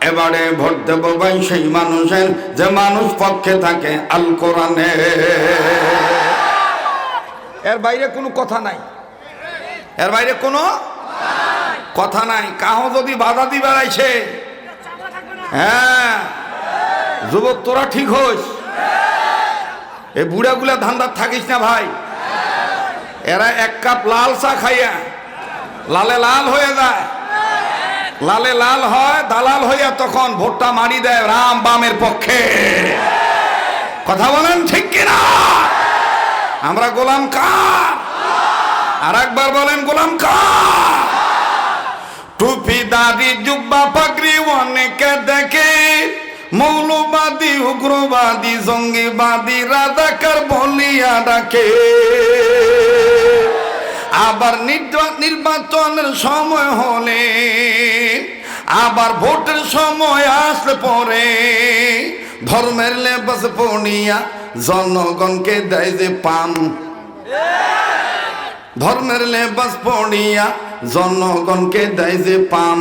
এবারে ভোট দেব ভাই সেই মানুষের যে মানুষ পক্ষে থাকে আল কোরআনে। এর বাইরে কোনো কথা নাই, এর বাইরে কোনো কথা নাই। কাহ যদি বাধা দিবার আইছে, হ্যাঁ যুবক তোরা ঠিক হোস, এই বুড়াগুলা ধান্দার থাকিস না ভাই। এরা এক কাপ লাল চা খাইয়া লালে লাল হয়ে যায়, লালে লাল হয় দালাল হইয়া তখন ভোটটা মারি দেয় রাম বামের পক্ষে। কথা বলেন ঠিক কিনা? আমরা গোলাম কার? আর একবার বলেন গোলাম কার? টুপি দাড়ি জুব্বা পাগড়ি অনেকে দেখে, মৌলবাদী উগ্রবাদী জঙ্গিবাদী রাজাকার বলিয়া ডাকে। আবার নির্বাচনের সময় হলে, আবার ভোটের সময় আসলে পরে ধর্মের লেবাস পড়িয়া জনগণকে দেয় যে পান। ধর্মের লেবাস পড়িয়া জনগণকে দেয় যে পান।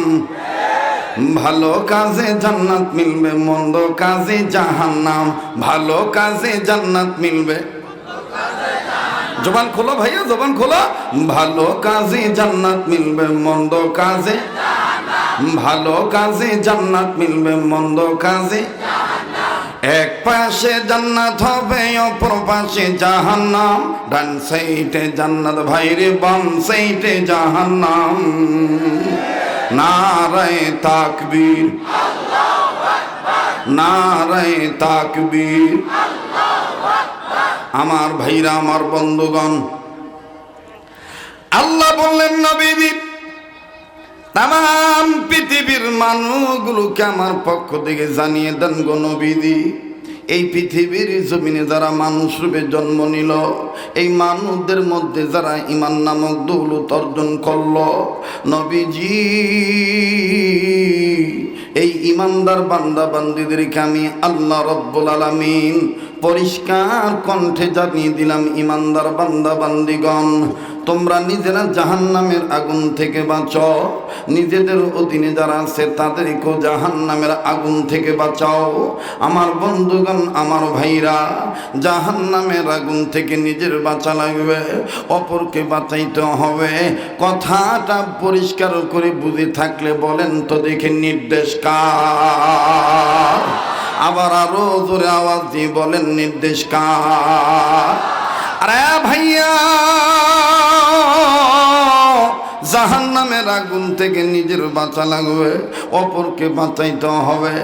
ভালো কাজে জান্নাত মিলবে, মন্দ কাজে জাহান্নাম। ভালো কাজে জান্নাত মিলবে, জবান খোলো ভাইয়া, জবান খোলো। ভালো কাজে জান্নাত মিলবে, মন্দ কাজে ভালো কাজে জান্নাত মিলবে, মন্দ কাজে। এক পাশে জান্নাত হবে, অপর পাশে জাহান্নাম। ডান সাইডে জান্নাত ভাইরে, বাম সাইডে জাহান্নাম। নারায়ে তাকবীর, নারায়ে তাকবীর। আমার ভাইরা, আমার বন্ধুগণ, আল্লাহ বললেন নবীজি তাম পৃথিবীর মানুষগুলোকে আমার পক্ষ থেকে জানিয়ে দেন গো নবীজি, এই পৃথিবীর জমিনে যারা মানুষ রূপে জন্ম নিল, এই মানুষদের মধ্যে যারা ঈমান নামক দৌলত অর্জন করল, নবীজি এই ঈমানদার বান্দা বান্দীদেরকে আমি আল্লাহ রাব্বুল আলামিন পরিষ্কার কণ্ঠে জানিয়ে দিলাম, ঈমানদার বান্দা বান্দীগণ, তোমরা নিজেরা জাহান্নামের আগুন থেকে বাঁচো, নিজেদের অধীনে যারা আছে তাদেরকেও জাহান্নামের আগুন থেকে বাঁচাও। আমার বন্ধুগণ, আমার ভাইরা, জাহান্নামের আগুন থেকে নিজের বাঁচা লাগবে, অপরকে বাঁচাইতে হবে। কথাটা পরিষ্কার করে বুঝে থাকলে বলেন তো দেখে নির্দেশ কার? আবার আরো জোরে আওয়াজ দিয়ে বলেন নির্দেশ কার? আরে ভাইয়া, জাহান্নামের আগুন থেকে নিজের বাঁচা লাগবে, অপরকে বাঁচাইতে হবে।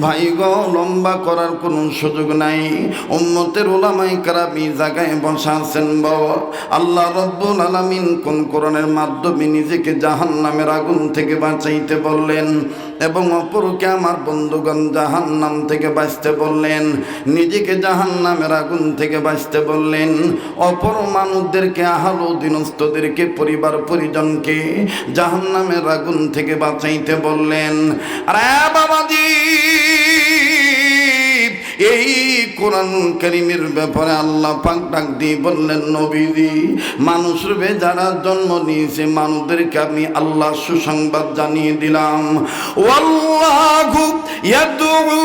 ভাই গো, লম্বা করার কোনো সুযোগ নাই। উম্মতের উলামায়ে কেরাম এই জায়গায় বসা আছেন বাবা। আল্লাহ রাব্বুল আলামিন কোন কোরআনের মাধ্যমে নিজেকে জাহান্নামের আগুন থেকে বাঁচাইতে বললেন এবং অপরকে আমার বন্ধুগণ জাহান্নাম থেকে বাঁচতে বললেন, নিজেকে জাহান্নামের আগুন থেকে বাঁচতে বললেন, অপর মানুষদেরকে আহল দিনস্থদেরকে পরিবার পরিজনকে জাহান্নামের আগুন থেকে বাঁচাইতে বললেন। আরে বাবাজি, এই কোরআন কারীমের ব্যাপারে আল্লাহ পাক ডাক দিয়ে বললেন, নবীজি মানুষ রূপে যারা জন্ম নিয়েছে মানুষদেরকে আমি আল্লাহ সুসংবাদ জানিয়ে দিলাম। ওয়াল্লাহু ইয়াদউ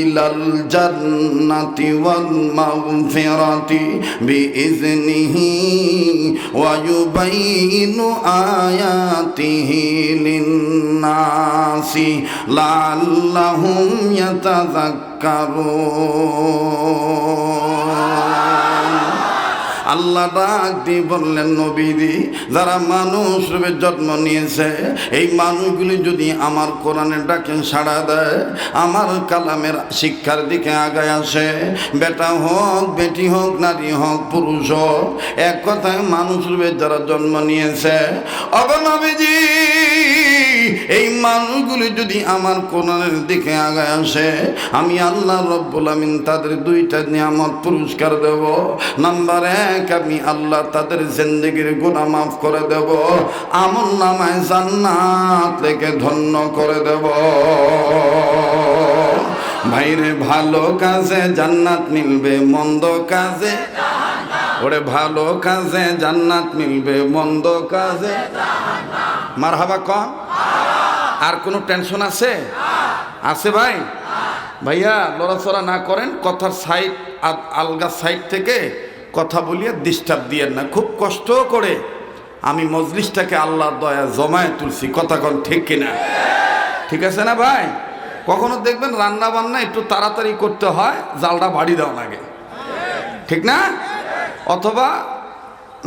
ইলাল জান্নাতি ওয়াল মাগফিরাতি বিইজনিহি ওয়া ইউবাইনু আয়াতিহি লিন-নাসি লাআল্লাহুম ইয়াতাযাক্কারুন। আল্লাহ ডাক দিয়ে বললেন, নবীজি যারা মানুষ রূপে জন্ম নিয়েছে এই মানুষগুলি যদি আমার কোরআনের ডাকে সাড়া দেয়, আমার কালামের শিক্ষার দিকে আগায় আসে, বেটা হোক বেটি হোক নারী হোক পুরুষ হোক, এক কথায় মানুষ রূপে যারা জন্ম নিয়েছে, ওগো নবীজি এই মানুষগুলি যদি আমার কোরআনের দিকে আগায় আসে, আমি আল্লাহ রাব্বুল আমিন তাদের দুইটা নিয়ামত পুরস্কার দেব। নাম্বার এক, আমি আল্লাহ তাদের জিন্দেগির গুনাহ মাফ করে দেব, আমলনামায় জান্নাত লেখে ধন্য করে দেব। ভাইরে, ভালো কাজে জান্নাত মিলবে, মন্দ কাজে ওরে ভালো কাজে জান্নাত মিলবে, মন্দ কাজে মারহাবা কন। আর কোনো টেনশন আছে? আছে ভাই? ভাইয়া লড়াচড়া না করেন, কথার সাইড আলগা সাইড থেকে কথা বলিয়ে ডিস্টার্ব দিয়েন না। খুব কষ্ট করে আমি মজলিসটাকে আল্লাহর দয়া জমায়ে তুলছি, কথা কোন ঠিক কিনা? ঠিক আছে না ভাই? কখনো দেখবেন রান্না বান্না একটু তাড়াতাড়ি করতে হয়, জালটা বাড়ি দেওয়া লাগে, ঠিক না? অথবা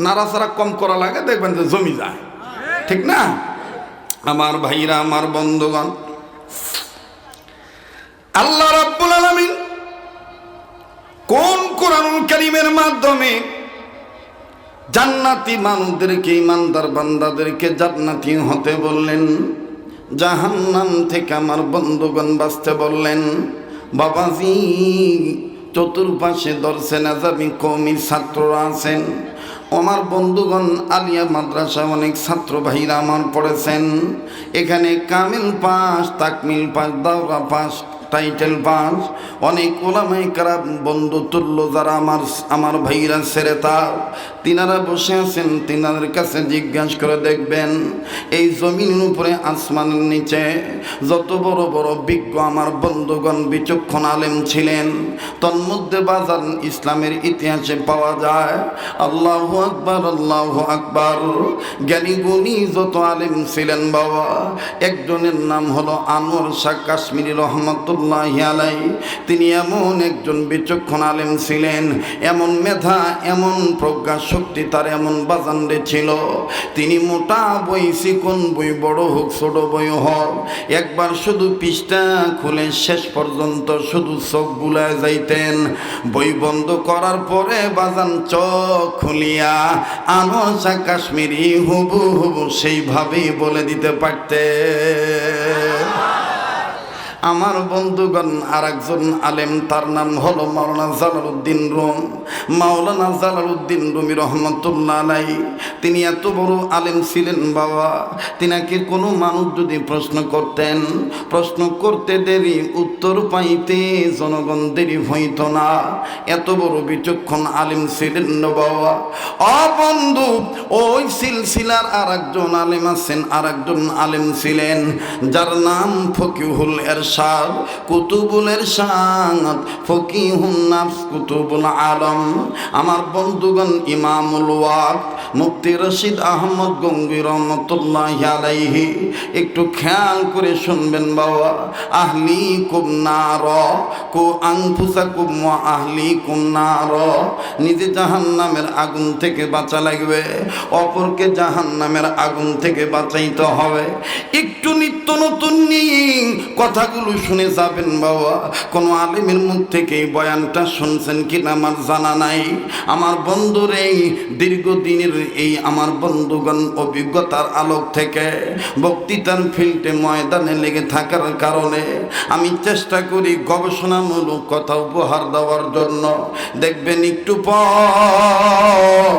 নাড়াচাড়া কম করা লাগে, দেখবেন যে জমি যায়, ঠিক না? আমার ভাইরা, আমার বন্ধুগণ, আল্লাহ রাব্বুল আলামিন কোন কোরআনুল কারীমের মাধ্যমে জান্নাতি মানুষদেরকে, ইমানদার বান্দাদেরকে জান্নাতি হতে বললেন, জাহান্নাম থেকে আমার বন্ধুগণ বাঁচতে বললেন। বাবাজি চতুর্পাশে দর্শে নাজাবি কওমির ছাত্ররা আছেন, আমার বন্ধুগণ আলিয়া মাদ্রাসা অনেক ছাত্র ভাইরা আমার পড়েছেন। এখানে কামিল পাস, তাকমিল পাস, দাওরা পাস, টাইটেল পাস, অনেক ওলামায়ে কেরাম বন্ধু তুল্য যারা আমার ভাইরা ছেড়ে তার তিনারা বসে আছেন। তিনাদের কাছে জিজ্ঞাসা করে দেখবেন, এই জমিনের উপরে আসমানের নিচে যত বড় বড় বিজ্ঞ আমার বন্ধুগণ বিচক্ষণ আলেম ছিলেন, তন্মধ্যে বাজার ইসলামের ইতিহাসে পাওয়া যায় আল্লাহু আকবার, আল্লাহু আকবার, জ্ঞানী গুণী যত আলেম ছিলেন বাবা, একজনের নাম হলো আনোয়ার শাহ কাশ্মীরি রহমতুল্লাহি আলাইহি। তিনি এমন একজন বিচক্ষণ আলেম ছিলেন, এমন মেধা, এমন প্রজ্ঞা শক্তি তার এমন বাজান্ডে ছিল। তিনি মোটা বই, চিকন বই, বড় হোক ছোট বই হোক, একবার শুধু পৃষ্ঠা খুলে শেষ পর্যন্ত শুধু চোখ বুলায় যাইতেন। বই বন্ধ করার পরে বাজান চোখ খুলিয়া আনোয়ার শাহ কাশ্মীরি হুবহু সেইভাবেই বলে দিতে পারতেন। আমার বন্ধুগণ আর একজন আলেম, তার নাম হলো মাওলানা জালালউদ্দিন রুম। মাওলানা জালালউদ্দিন রুমি রহমতুল্লাহ আলাইহি, তিনি এত বড় আলেম ছিলেন বাবা, তিনাকে কোনো মানুষ যদি প্রশ্ন করতেন, প্রশ্ন করতে দেরি, উত্তর পাইতে জনগণ দেরি হইত না। এত বড় বিচক্ষণ আলেম ছিলেন না বাবা। ও বন্ধু, ওই সিলসিলার আর একজন আলেম আছেন, আর একজন আলেম ছিলেন যার নাম ফকিহুল এরশাদ, কুতুবুল এরশাদ, ফকিহুন নাফস, কুতুবুল আলম। আমার বন্ধুগণ ইমামুল ওয়াক্ত মুফতি রশিদ আহমদ গঙ্গোহী রহমতুল্লাহি আলাইহি, একটু খেয়াল করে শুনবেন বাবা। আহলিকুম নার কু আনফুসাকুম ওয়া আহলিকুম নার, নিজে জাহান্নামের আগুন থেকে বাঁচা লাগবে, অপরকে জাহান্নামের আগুন থেকে বাঁচাইতে হবে। একটু নিত্য নতুন নিয়ে কথাগুলো শুনে যাবেন বাবা। কোনো আলেমের মুখ থেকে এই বয়ানটা শুনছেন কিনা আমার জানা নাই। আমার বন্ধুর এই দীর্ঘদিনের এই আমার বন্ধুগণ অভিজ্ঞতার আলোক থেকে বক্তৃতার ফিল্ডে ময়দানে লেগে থাকার কারণে আমি চেষ্টা করি গবেষণামূলক কথা উপহার দেওয়ার জন্য। দেখবেন একটু পর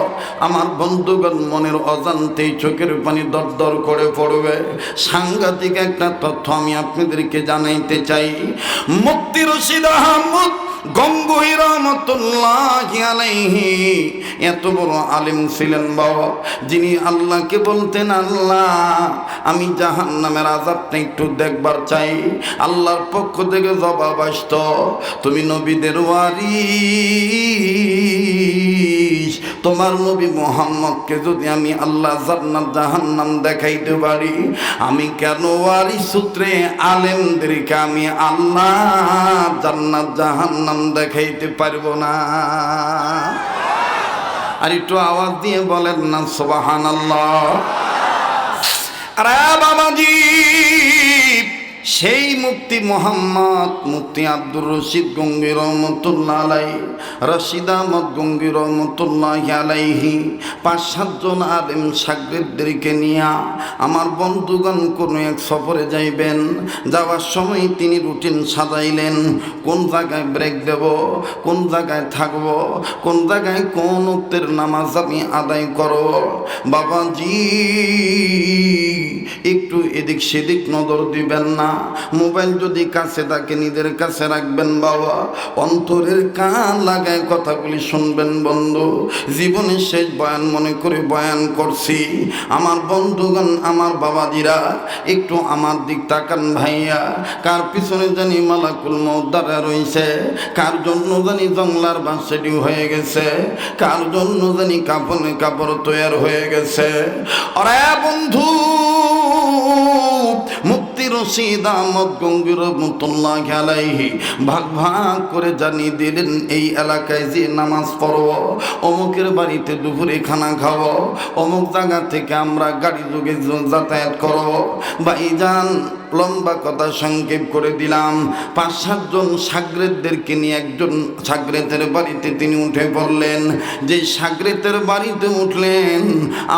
আমার বন্ধুগণ মনের অজান্তেই চোখের পানি দরদর করে পড়বে। সাংঘাতিক একটা তথ্য আমি আপনাদেরকে জানাইতে চাই। মুফতি রশিদ আহমদ গঙ্গোহী রহমতুল্লাহি আলাইহি এত বড় আলেম ছিলেন বাবা, যিনি আল্লাহকে বলতেন, আল্লাহ আমি জাহান্নামের আযাবটা একটু দেখবার চাই। আল্লাহর পক্ষ থেকে জবাব আসতো, তুমি নবীদের ওয়ারিস, তোমার নবী মুহাম্মদকে যদি আমি আল্লাহ জান্নাত জাহান্নাম দেখাইতে পারি, আমি কেন ওয়ারিস সূত্রে আলেমদেরকে আমি আল্লাহ জান্নাত জাহান্নাম দেখাইতে পারবো না? আর একটু আওয়াজ দিয়ে বলেন না সুবহানাল্লাহ। আরে বাবাজি, সেই মুফতি মোহাম্মদ মুফতি আব্দুর রশিদ গঙ্গোহী রহমতুল্লাহ আলাইহি, রশিদ আহমদ গঙ্গোহী রহমতুল্লাহি আলাইহি ৫-৭ জন আলেম শাগিরদেরকে নিয়ে আমার বন্ধুগণ কোনো এক সফরে যাইবেন। যাওয়ার সময় তিনি রুটিন সাজাইলেন, কোন জায়গায় ব্রেক দেব, কোন জায়গায় থাকব, কোন জায়গায় কোন ওয়াক্তের নামাজ আমি আদায় করব। বাবাজি একটু এদিক সেদিক নজর দিবেন না। মোবাইল যদি কাছে থাকে নিজের কাছে রাখবেন বাবা, অন্তরের কান লাগায় কথাগুলি শুনবেন বন্ধু। জীবনের শেষ বয়ান মনে করে বয়ান করছি। আমার বন্ধুগণ, আমার বাবাজিরা, একটু আমার দিক তাকান ভাইয়া। কার পিছনে জানি মালাকুল মউত দাঁড়া রইছে, কার জন্য জানি জংলার বাঁশি হয়ে গেছে, কার জন্য জানি কাপড়ে কাপড় তৈয়ার হয়ে গেছে। আরে বন্ধু, মুফতি রশিদ আহমদ গঙ্গী রহমাতুল্লাহি আলাইহি ভাগ ভাগ করে জানিয়ে দিলেন, এই এলাকায় যে নামাজ পড়ব, অমুকের বাড়িতে দুপুরে খানা খাবো, অমুক জায়গা থেকে আমরা গাড়ি যোগে যাতায়াত করব। ভাইজান, লম্বা কথা সংক্ষেপ করে দিলাম। 5-7 জন সাগরেদদেরকে নিয়ে একজন সাগরেতের বাড়িতে তিনি উঠে পড়লেন। যে সাগরেতের বাড়িতে উঠলেন,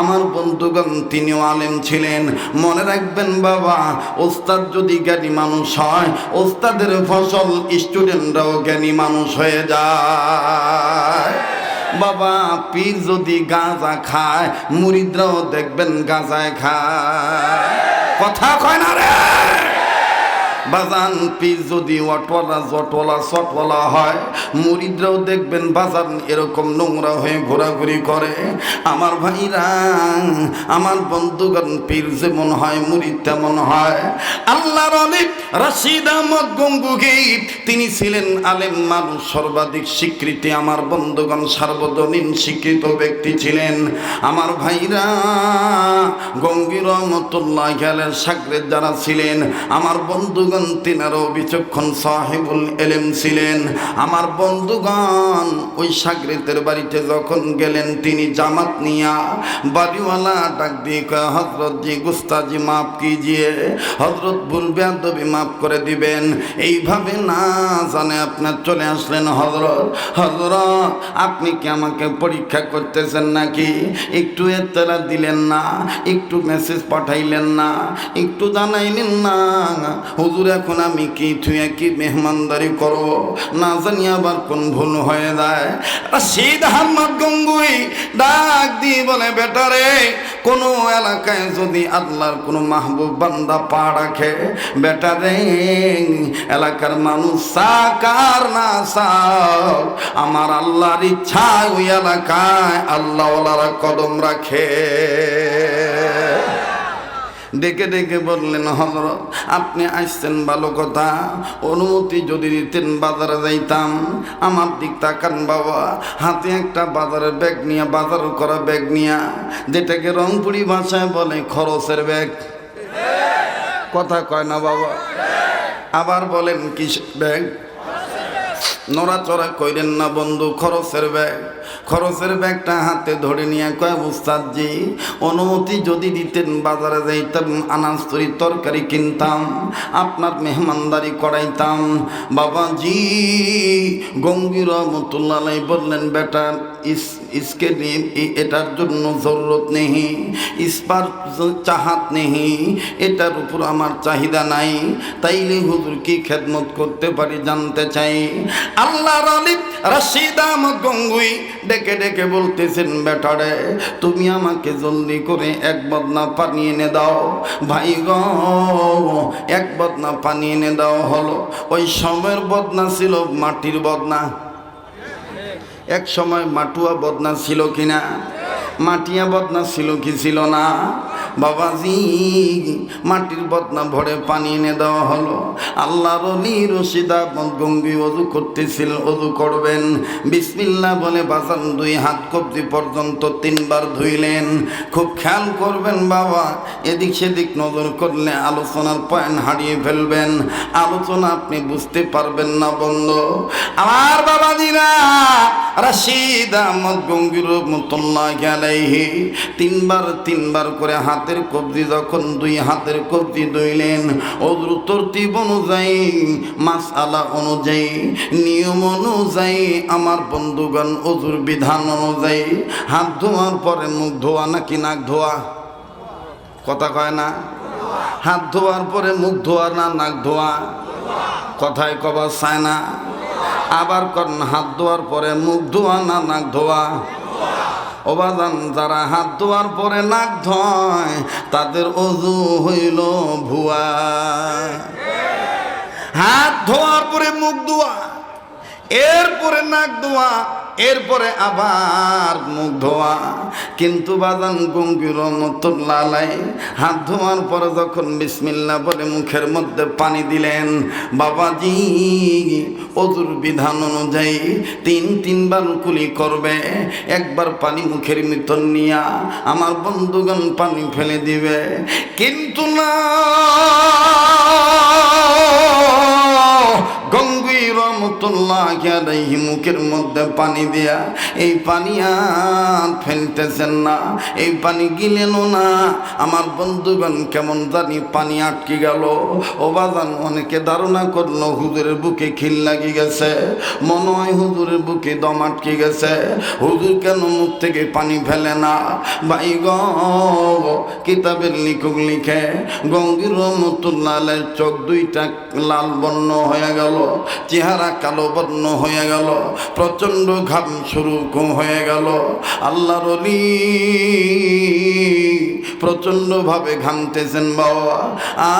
আমার বন্ধুগণ, তিনিও আলেম ছিলেন। মনে রাখবেন বাবা, ওস্তাদ যদি জ্ঞানী মানুষ হয়, ওস্তাদের ফসল স্টুডেন্টরাও জ্ঞানী মানুষ হয়ে যায়। বাবা, পীর যদি গাঁজা খায়, মুরিদরাও দেখবেন গাঁজায় খায়। কথা কয় না রে বাজান? পীর যদি অটওয়ালা জটওয়ালা সটওয়ালা হয়, মুরিদরাও দেখবেন বাজান এরকম নোংরা হয়ে ঘোরাঘুরি করে। আমার ভাইরা, আমার বন্ধুগণ, পীর যেমন হয় মুরিদ তেমন হয়। আল্লাহর ওলি রশিদ আহমদ গঙ্গুহি, তিনি ছিলেন আলেম মানুষ, সর্বাধিক স্বীকৃতি। আমার বন্ধুগণ, সার্বজনীন স্বীকৃত ব্যক্তি ছিলেন। আমার ভাইরা, গঙ্গী রহমাতুল্লাহি আলাইহি সাগরেদ যারা ছিলেন, আমার বন্ধুগণ, তিনারও বিচক্ষণ সাহেবুল ইলম ছিলেন। আমার বন্ধুগণ, ওই সাগরেতের বাড়িতে যখন গেলেন, তিনি জামাত নিয়া বাড়িওয়ালা ডাক দিয়ে কয়, হযরত জি, গুস্তাজি মাফ কিজিয়ে, হযরত ভুল বেয়াদবি মাফ করে দিবেন। এইভাবে না জানে আপনার চলে আসলেন। হযরত, আপনি কি আমাকে পরীক্ষা করতেছেন নাকি? একটু এতরা দিলেন না, একটু মেসেজ পাঠাইলেন না, একটু জানাইলেন না? হুজুর, এখন আমি কি তুই কি মেহমানদারি করব, না জানি আবার কোন ভুল হয়ে যায়। রশিদ আহমদ গঙ্গুই ডাক দিয়ে বলে, বেটারে, কোন এলাকায় যদি আল্লাহর কোন মাহবুব বান্দা পা রাখে, বেটারে, এলাকার মানুষ সাকার না সাক, আমার আল্লাহর ইচ্ছা ওই এলাকায় আল্লাহওয়ালারা কদম রাখে। ডেকে ডেকে বললেন, হযরত, আপনি আসছেন ভালো কথা, অনুমতি যদি দিতেন বাজারে যাইতাম। আমার দিক তাকান বাবা, হাতে একটা বাজারের ব্যাগ নিয়ে, বাজার করা ব্যাগ নিয়া, যেটাকে রংপুরি ভাষায় বলে খরচের ব্যাগ। কথা কয় না বাবা? আবার বলেন কিসের ব্যাগ? নড়াচড়া কইলেন না বন্ধু, খরচের ব্যাগ। খরচের ব্যাগটা হাতে ধরে নিয়ে কয়, উস্তাদজি, অনুমতি যদি দিতেন বাজারে যাইতাম, আনাজ তরি তরকারি কিনতাম, আপনার মেহমানদারি করাইতাম। বাবাজি গঙ্গী রহমাতুল্লাহ আলাইহি বললেন, বেটা, इसके लिए এটার জন্য জরুরত নেই, ইসপার চাহাত নেই, এটার উপর আমার চাহিদা নাই। তাইলে হুজুর কি খেদমত করতে পারি জানতে চাই। আল্লাহর ওলি রশিদ আহমদ গঙ্গুই ডেকে ডেকে বলতেছেন, বেটারে, তুমি আমাকে জলদি করে 1 বদনা পানি এনে দাও। ভাই গো, 1 বদনা পানি এনে দাও হলো। ওই সময়ের বদনা ছিল মাটির বদনা। এক সময় মাটুয়া বদনা ছিল কিনা? মাটিয়া বদনা ছিল কি ছিল না? বাবাজি, মাটির বদনা ভরে পানি এনে দেওয়া হলো। আল্লাহর ওলি রশিদ আহমদ গঙ্গুই ওযু করতেছিল, ওযু করবেন, বিসমিল্লাহ বলে বাজান 2 হাত কবজি পর্যন্ত 3 বার ধুইলেন। খুব খেয়াল করবেন বাবা, এদিক সেদিক নজর করলে আলোচনার পয়েন্ট হারিয়ে ফেলবেন, আলোচনা আপনি বুঝতে পারবেন না বন্ধু। আমার বাবাজিরা, রশিদ আহমদ গঙ্গুই রহমাতুল্লাহি আলাইহি 3 বার করে হাতের কবজি, যখন 2 হাতের কবজি ধুইলেন, ওযুর তরতিব অনুযায়ী, মাসআলা অনুযায়ী, নিয়ম অনুযায়ী, আমার বন্ধুগণ, ওযুর বিধান অনুযায়ী হাত ধোয়ার পরে মুখ ধোয়া নাকি নাক ধোয়া? কথা কয় না? হাত ধোয়ার পরে মুখ ধোয়া না নাক ধোয়া? কথায় কবা চায় না? আবার কোন হাত ধোয়ার পরে মুখ ধোয়া না নাক ধোয়া? ওবাদান, যারা হাত ধোয়ার পরে নাক ধোয় তাদের ওযু হইল ভুয়া। হাত ধোয়ার পরে মুখ ধোয়া, এরপরে নাক ধোয়া, এরপরে আবার মুখ ধোয়া। কিন্তু বাজান গঙ্গির রহমতুল্লাহ আলাইহি হাত ধোয়ার পরে যখন বিসমিল্লাহ বলে মুখের মধ্যে পানি দিলেন, বাবাজি ওযুর বিধান অনুযায়ী তিনবার কুলি করবে। একবার পানি মুখের ভিতর নিয়া আমার বন্ধুগণ পানি ফেলে দিবে, কিন্তু না, গঙ্গি রহমতুল্লাহ আলাইহি মুখের মধ্যে পানি দিয়া এই পানি আর ফেলতেছেন না, এই পানি গিলেনও না। আমার বন্ধুগণ কেমন জানি পানি আটকে গেল। ও বাজান অনেকে ধারণা করলো হুজুরের বুকে খিল লাগি গেছে, মনে হয় হুজুরের বুকে দম আটকে গেছে, হুজুর কেন মুখ থেকে পানি ফেলে না। ভাই গো, কিতাবের লিখক লিখে গঙ্গি রহমতুল্লাহ আলাইহির চোখ দুইটা লাল বর্ণ হয়ে গেল, চেহারা কালো বর্ণ হয়ে গেল, প্রচন্ড ঘাম শুরু হয়ে গেল। আল্লাহর ওলি প্রচন্ড ভাবে ঘামতেছেন বাবা।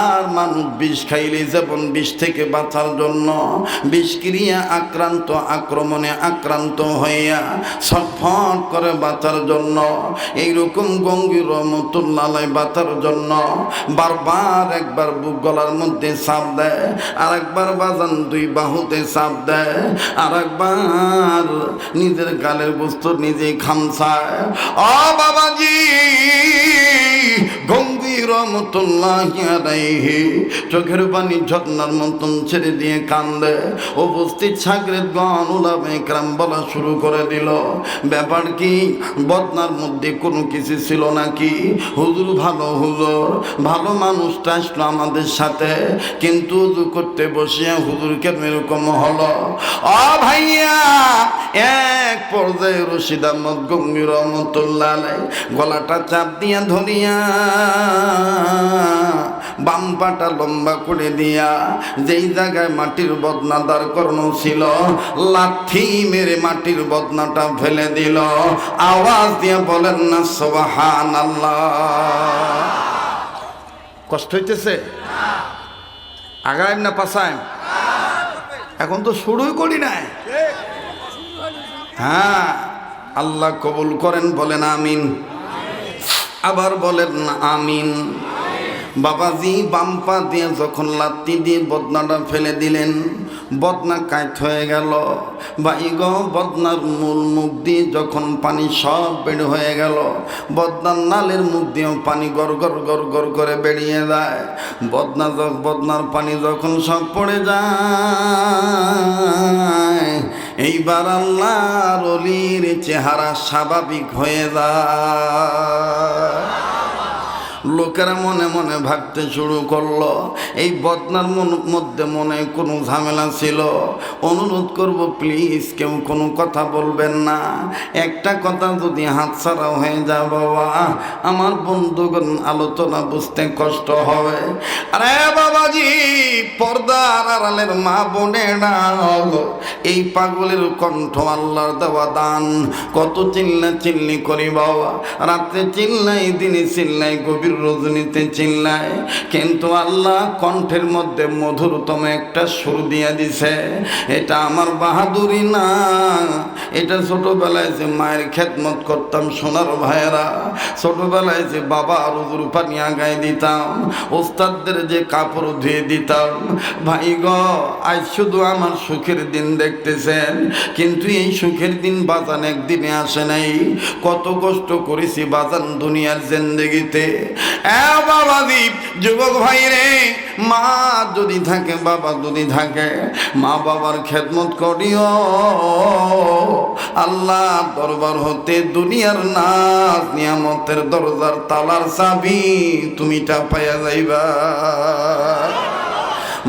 আর মানুষ বিষ খাইলে যেমন বিষ থেকে বাঁচার জন্য বিষক্রিয়া আক্রান্ত আক্রমণে আক্রান্ত হইয়া ছটফট করে বাঁচার জন্য, এইরকম গঙ্গি রহমতুল্লাহ আলাইহি বাঁচার জন্য বারবার একবার বুক গলার মধ্যে চাপ দেয়, আর একবার বাজান দুই বাহুতে চাপ দেয়, আর একবার নিজের গালের বস্তু নিজেই খামছায়। ও বাবাজি, গঙ্গি রহমতুল্লাহ আলাইহি চোখের পানি ঝর্ণার মতন ছেড়ে দিয়ে কান্দে। উপস্থিত সাগরেদগণ উলামায়ে কেরাম বলা শুরু করে দিল, ব্যাপার কি? বদনার মধ্যে কোনো কিছু ছিল নাকি? হুজুর ভালো, হুজুর ভালো মানুষটা আসলো আমাদের সাথে, কিন্তু উযু করতে বসিয়া হুজুর কেন এরকম হলো? ও ভাইয়া, এক পর্যায়ে রশিদ আহমদ গঙ্গি রহমতুল্লাহ আলাইহি গলাটা চাপ দিয়া ধরিয়া বাম পাটা লম্বা করে দিয়া যেই জায়গায় মাটির বদনা দাঁড় করানো ছিল, লাথি মেরে মাটির বদনাটা ফেলে দিল। আওয়াজ দিয়ে বলেন না সুবহানাল্লাহ। কষ্ট হইতেছে? আগাইম না পাছাইম? এখন তো শুরুই করি নাই। হ্যাঁ, আল্লাহ কবুল করেন, বলেন আমিন। আবার বলেন না আমিন। বাবাজি বাম পা দিয়ে যখন লাত্তি দিয়ে বদনাটা ফেলে দিলেন, বদনা কাইট হয়ে গেল। ভাই গো, বদনার মূল মুখ দিয়ে যখন পানি সব বের হয়ে গেল, বদনার নালের মুখ দিয়েও পানি গড় গড় গড় গড় করে বেরিয়ে যায়। বদনার পানি যখন সব পড়ে যায়, এইবার আল্লাহর ওলির চেহারা স্বাভাবিক হয়ে যায়। লোকেরা মনে মনে ভাবতে শুরু করলো, এই বদনার মধ্যে মনে কোনো ঝামেলা ছিল। অনুরোধ করব প্লিজ কেউ কোনো কথা বলবেন না। একটা কথা যদি হাতছাড়া হয়ে যায় বাবা, আমার বন্ধুগণ আলোচনা বুঝতে কষ্ট হবে। আরে বাবাজি, পর্দার আড়ালের মা বোনেরা, এই পাগলের কণ্ঠ আল্লাহর দেওয়া দান। কত চিল্লা চিল্লি করি বাবা, রাত্রে চিল্লাই, দিনে চিল্লাই, গভীর রজনীতে চিল্লায়, কিন্তু আল্লাহ কণ্ঠের মধ্যে মধুরতম একটা সুর দিয়ে দিছে। এটা আমার বাহাদুরি না, এটা ছোটবেলায় যে মায়ের খেদমত করতাম সোনার ভাইয়েরা, ছোটবেলায় যে বাবা রুজুর পানি আগায় দিতাম, ওস্তাদদের যে কাপড় ধুয়ে দিতাম। ভাই গো, আজ শুধু আমার সুখের দিন দেখতেছেন, কিন্তু এই সুখের দিন বাজান একদিনে আসে নাই। কত কষ্ট করেছি বাজান দুনিয়ার জিন্দেগিতে। বাবাজি, যুবক ভাই রে, মা যদি থাকে, বাবা যদি থাকে, মা বাবার খেদমত করিও। আল্লাহ দরবার হতে দুনিয়ার নাজ নিয়ামতের দরজার তালার চাবি তুমিটা পাইয়া যাইবা।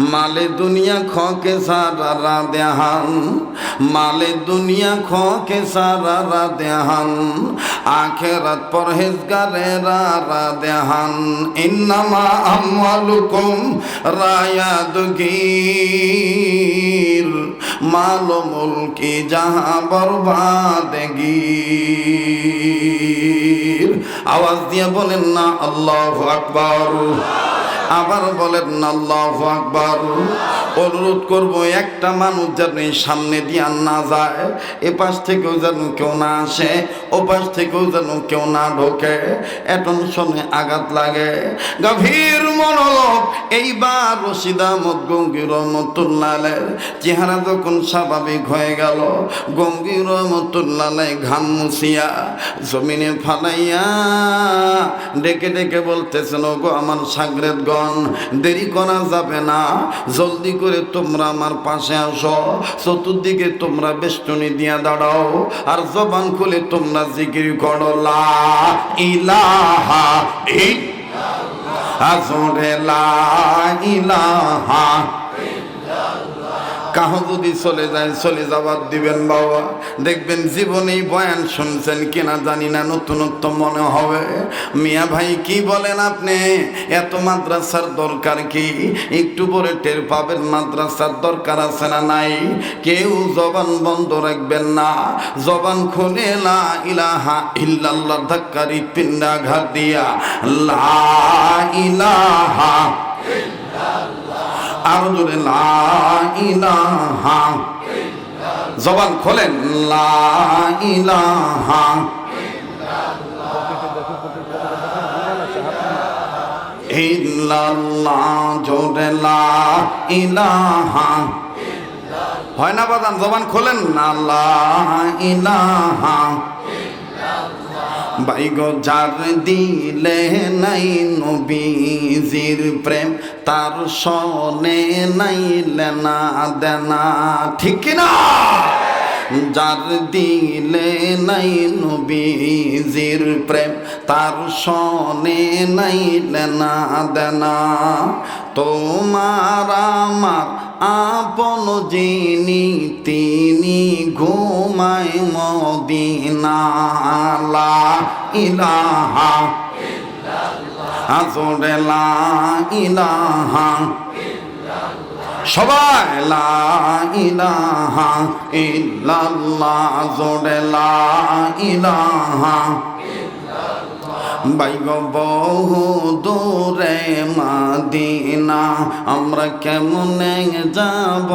माले दुनिया खो के सारा राधेहान, माले दुनिया खो के सारा राधेहान, आखिरत परहेजगारेरा राधेहान। इन्नमा अमवालुकुम रायादगीर, मालो मुल्की जहां बर्बादगीर। आवाज दिए बोलें ना अल्लाहु अकबर, আবার বলেন আল্লাহু আকবার। অনুরোধ করব একটা মানুষ যেন সামনে দিয়ে না যায়, এপাশ থেকেও যেন কেউ না আসে, ওপাশ থেকেও যেন কেউ না ঢোকে, অ্যাটেনশনে আঘাত লাগে। গভীর মনোলোক। এইবার রশিদ আহমদ গঙ্গি রহমতুল্লাহ আলাইহির চেহারা যখন স্বাভাবিক হয়ে গেল, গঙ্গি রহমতুল্লাহ আলাইহি ঘাম মুছিয়া জমিনে ফালাইয়া ডেকে ডেকে বলতেছেন, ওগো আমার শাগরেদগণ, দেরি করা যাবে না, জলদি করে তোমরা আমার পাশে আসো, চতুর্দিকে তোমরা বেষ্টনী দিয়া দাঁড়াও, আর জবান খুলে তোমরা জিকির করো লা ইলাহা ইল্লাল্লাহ, আজরে লা ইলাহা। কাহ যদি চলে যায়, চলে যাবার দিবেন বাবা, দেখবেন জীবনেই বয়ান শুনছেন কিনা জানি না, নতুনত্ব মনে হবে। মিয়া ভাই কি বলেন আপনি, এত মাদ্রাসার দরকার কি? একটু পরে টের পাবেন মাদ্রাসার দরকার আছে না নাই। কেউ জবান বন্ধ রাখবেন না, জবান খুলে লা ইলাহা ইল্লাল্লাহ ধাক্কারি পিন্ডা ঘাট দিয়া লা ইলাহা আর জোরে লা ইলাহা, জবান খোলেন লা ইলাহা ইল্লাল্লাহ, জোরে লা ইলাহা। হয় না বাদান, জবান খোলেন না লা ইলাহা। বাইগো যার দিলে নাই নবীজির প্রেম, তার সনে নাই লেনা দেনা, ঠিক না? যার দিলে নাই নবীজির প্রেম, তার সনে নাই লেনা দেনা। তোমার আমার আপন যিনি, তিনি ঘুমায় মদিনা লা ইলাহা ইল্লাল্লাহ, আজরে লা ইলাহা ইল্লাল্লাহ, সবাই লা ইলাহা ইল্লাল্লাহ, আজরে লা ইলাহা। বাইগো বহু দূরে মদিনা, আমরা কেমনে যাব